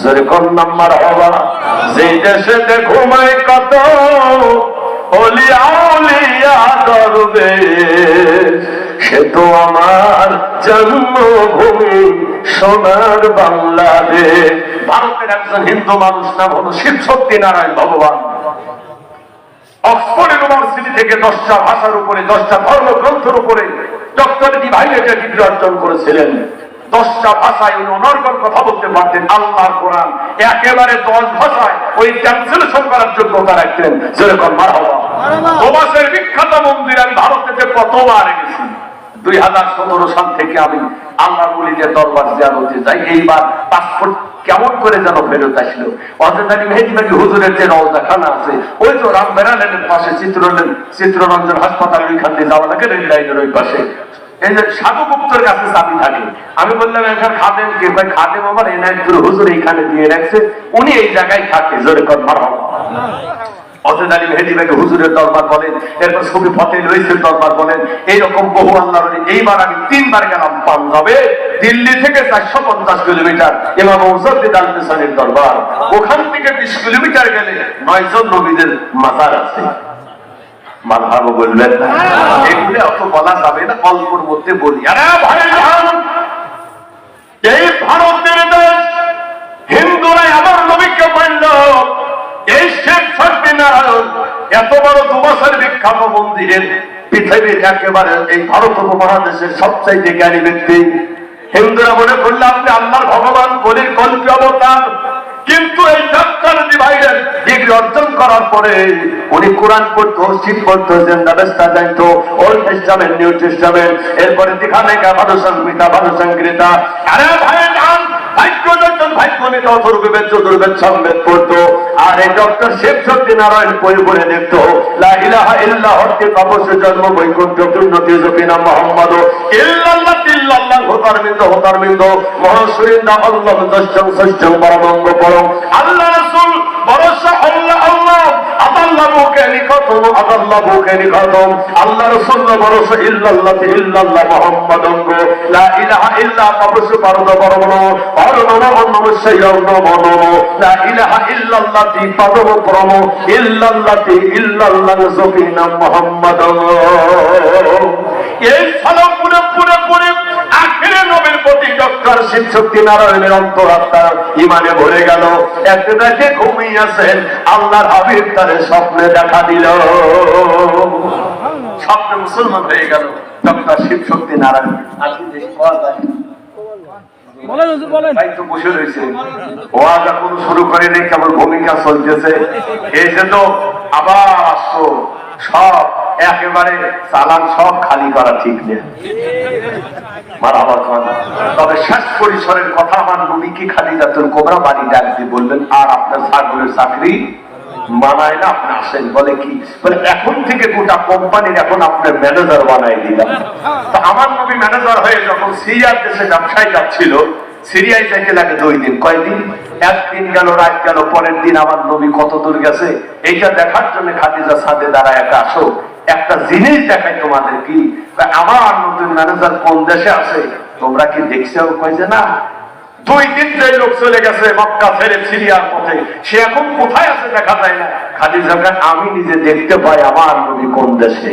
যেরকম নাম্বার হওয়া যেই দেশে ঘুমায় কত ওলিয়া উলিয়া করবে, সে তো আমার জন্মভূমি সোনার বাংলাদেশ। ভারতের একজন হিন্দু মানুষ নাম হলো শিব সত্যনারায়ণ ভগবান। অক্সফোর্ড ইউনিভার্সিটি থেকে 10টা ভাষার উপরে 10টা ধর্মগ্রন্থের উপরে ডক্টরেট ডিগ্রি অর্জন করেছিলেন। 10টা ভাষায় উনি অনর্গল কথা বলতে পারতেন। আল্লাহর কোরআন একেবারে 10 ভাষায় ওই ট্রান্সলেশন করার যোগ্যতা রাখতেন। যেরকম মারহাবা। দোবাসের বিখ্যাত মন্দির আমি ভারতে কতবার গেছি। 2017 সাল থেকে আমি আল্লাহর ওলিদের দরবার জিয়ারতে যাই। এইবার পাসপোর্ট কেমন করে যেন ফেরত আসলো। অযোধ্যা মেহেদি হুজুরের যে রওজাখানা আছে ওই তো রামবেরালের পাশে চিত্ররঞ্জন হাসপাতাল, ওইখান দিয়ে যাওয়া লাগে রেল লাইনের ওই পাশে। এই যে সাধুগুপ্তর কাছে চাবি থাকে। আমি বললাম এখানে খাদেম কে? ভাই খাদেম আমার এনায়তপুর হুজুর এইখানে দিয়ে রাখছে, উনি এই জায়গায় থাকে। জোরে কর মারহাবা। অযোধ্যা মেহেদি হুজুরের দরবার বলেন, এরপর সুফি ফতেহ রইসের দরবার বলেন, এইরকম বহু আল্লাহর। এইবার আমি 3বার গেলাম পাঞ্জাবে। দিল্লি থেকে 450 কিলোমিটার ইমাম মুজাদ্দিদ আল-ফিসানির দরবার। ওখান থেকে 20 কিলোমিটার গেলে 9 জন নবীদের মাজার আছে। মারহাবা বলবেন না? এগুলো অত বলা যাবে না, অল্পর মধ্যে বলি। আরে ভাই এই ভারতের দেশ, হিন্দুরাই আমার নবীকে মানল। এই শেখ সত্যনারায়ণ এত বড় দুবাসের বিখ্যাত মন্দিরের পৃথিবীর একেবারে এই ভারত উপমহাদেশের সবচাইতে জ্ঞানী ব্যক্তি। হিন্দুরা মনে করলে আপনি আল্লাহর ভগবান কলির কল্পি অবতার। কিন্তু এই ডাক্তার ডিভাইডের ডিগ্রি অর্জন করার পরে উনি কোরআন পড়তো, শীত পড়তো, জেন্দাবেস্তা জানতো, ওল্ড টেস্টামেন্ট, নিউ টেস্টামেন্ট, এরপরে দিখানে ভালো সংহিতা, ভালো সংহিতা। আরে ভাই জান আর এই ডক্টর শেখ সত্যনারায়ণ বই পড়ে দেখতো লা ইলাহা ইল্লাল্লাহকে তপস্য জন্ম বৈকুণ্ঠ উন্নতি জপিনা মোহাম্মদ ইল্লাল্লাহ ইল্লাল্লাহ হতারবিন্দ হতারবিন্দ মহাসুরিন্দা আল্লাহ দশম ষষ্ঠম পরমঙ্গ পরম আল্লাহ রাসূল ভরসা আল্লাহ আল্লাহ আদাল্লাহু কালিকাতুম আদাল্লাহু কালিকাতুম আল্লাহ রাসূল ভরসা ইল্লাল্লাহ ইল্লাল্লাহ মুহাম্মাদুন লা ইলাহা ইল্লা তপস্য পরম পরম পরম নমস্কার নমঃ লা ইলাহা ইল্লাল্লাহ পরম পরম ইল্লাল্লাহ ইল্লাল্লাহ জপিনা মুহাম্মাদুন। এই সালাম পুরে পুরে পুরে আখিরে নবীর প্রতি ডক্টর শিব সত্যনারায়ণের অন্তরাত্মা ইমানে ভরে গেল। একদিন রাতে ঘুমিয়ে আছেন, আল্লাহর হাবিব তারে স্বপ্নে দেখা দিল। স্বপ্নে মুসলমান হয়ে গেল ডক্টর শিব সত্যনারায়ণ। আজকে দেশে পাওয়া যায় বসে রয়েছে, ওয়াজ এখন শুরু করেনি, কেবল ভূমিকা চলতেছে। এই যে তো আবার আসছো, সব একেবারে চালান সব খালি করা ঠিক নেই। তবে শেষ পরিসরের কথা আমার নবীকে খাদিজাতুল কুবরা বাড়ি ডাক দিয়ে বললেন, আর আপনার ছাগলের চাকরি মানায় না, আপনি আসেন। বলে কি? বলে এখন থেকে গোটা কোম্পানির এখন আপনার ম্যানেজার বানাই দিলাম। তো আমার নবী ম্যানেজার হয়ে যখন সিরিয়ার দেশে ব্যবসায় যাচ্ছিল, সিরিয়ায় যাইতে লাগে 2 দিন। কয়দিন? 1 দিন গেল, রাত গেল, পরের দিন আমার নবী কত দূর গেছে এইটা দেখার জন্য খাদিজা ছাদে দাঁড়ায়, একা আসো একটা জিনিস দেখাই তোমাদের। কি? আমার নতুন ম্যানেজার কোন দেশে আছে তোমরা কি দেখছো? কয় যে না, 2 দিন যে লোক চলে গেছে মক্কা ছেড়ে সিরিয়ার পথে, সে এখন কোথায় আছে দেখা যায় না। খাদিজা আমি নিজে দেখতে পাই আমার নবী কোন দেশে।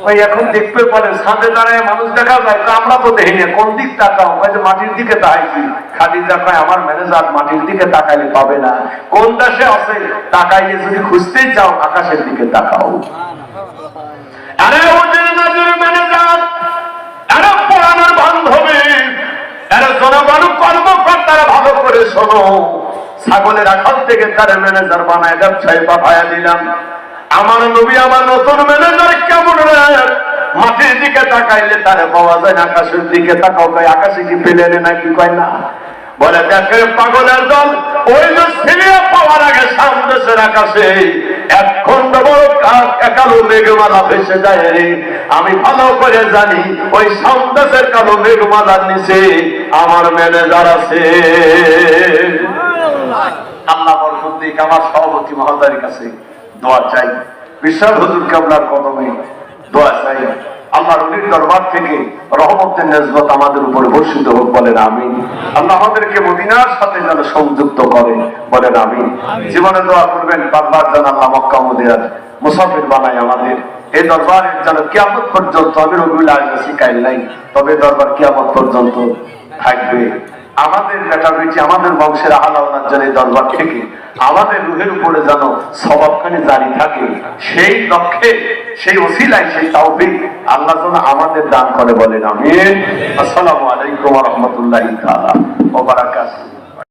ওই এখন দেখতে পারে ছাদে দাঁড়ায় মানুষ দেখা যায়, আমরা তো দেখি না। কোন দিক তাকাও? কয় যে মাটির দিকে তাকাইছি। খাদিজা কয় আমার ম্যানেজার মাটির দিকে তাকাইলে পাবে না, কোন দেশে আছে তাকাইলে যদি খুঁজতেই চাও আকাশের দিকে তাকাও। আরে ওদের নজর ম্যানেজার, আরে পুরানোর বান্ধবী, আরে জনগণ কর্মকর্তারা ভালো করে শোনো, ছাগলের আখাল থেকে তার ম্যানেজার বানায় ব্যবসায় পাঠাইয়া দিলাম। আমার নবী আমার নতুন ম্যানেজার কেমন রে? মাটির দিকে তাকাইলে তারে পাওয়া যায় না, আকাশের দিকে তাকাও কয় আকাশে কি পেলেনে নাকি? কয় না। বলে দেখে পাগলের দল, ওই যে সিরিয়া পাওয়ার আগে সামদেশের আকাশে 1 খন্ড বড় কালো মেঘমালা ভেসে যায় রে। আমি ভালো করে জানি ওই সামদেশের কালো মেঘমালার নিচে আমার ম্যানেজার আছে। আল্লাহ বরকত মুফতি আমার সভাপতি মহোদয়ের কাছে দোয়া চাই, বিশাল হুজুর কেবলার কদমে দোয়া চাই, আল্লাহর ওলির দরবার থেকে রহমতের নেজবত আমাদের উপরে বর্ষিত হোক, বলেন আমিন। আল্লাহ আমাদেরকে মদিনার সাথে যেন সংযুক্ত করে, বলেন আমিন। জীবনে দোয়া করবেন বারবার যেন আল্লাহ মক্কা মদিনার মুসাফির বানায় আমাদের। এই দরবারের যেন কিয়ামত পর্যন্ত, আমি রবিউল আজকে শিখাই নাই, তবে দরবার কিয়ামত পর্যন্ত থাকবে। আমাদের বেটা বেটি, আমাদের বংশের আলাওনার যেন এই দরবার থেকে আমাদের রুহের উপরে যেন স্বভাবখানি জারি থাকে, সেই লক্ষ্যে, সেই ওসিলায়, সেই তাওফিক আল্লাহ যেন আমাদের দান করে, বলেন আমিন। আসসালামু আলাইকুম ওয়া রাহমাতুল্লাহি তাআলা ওয়া বারাকাতুহু।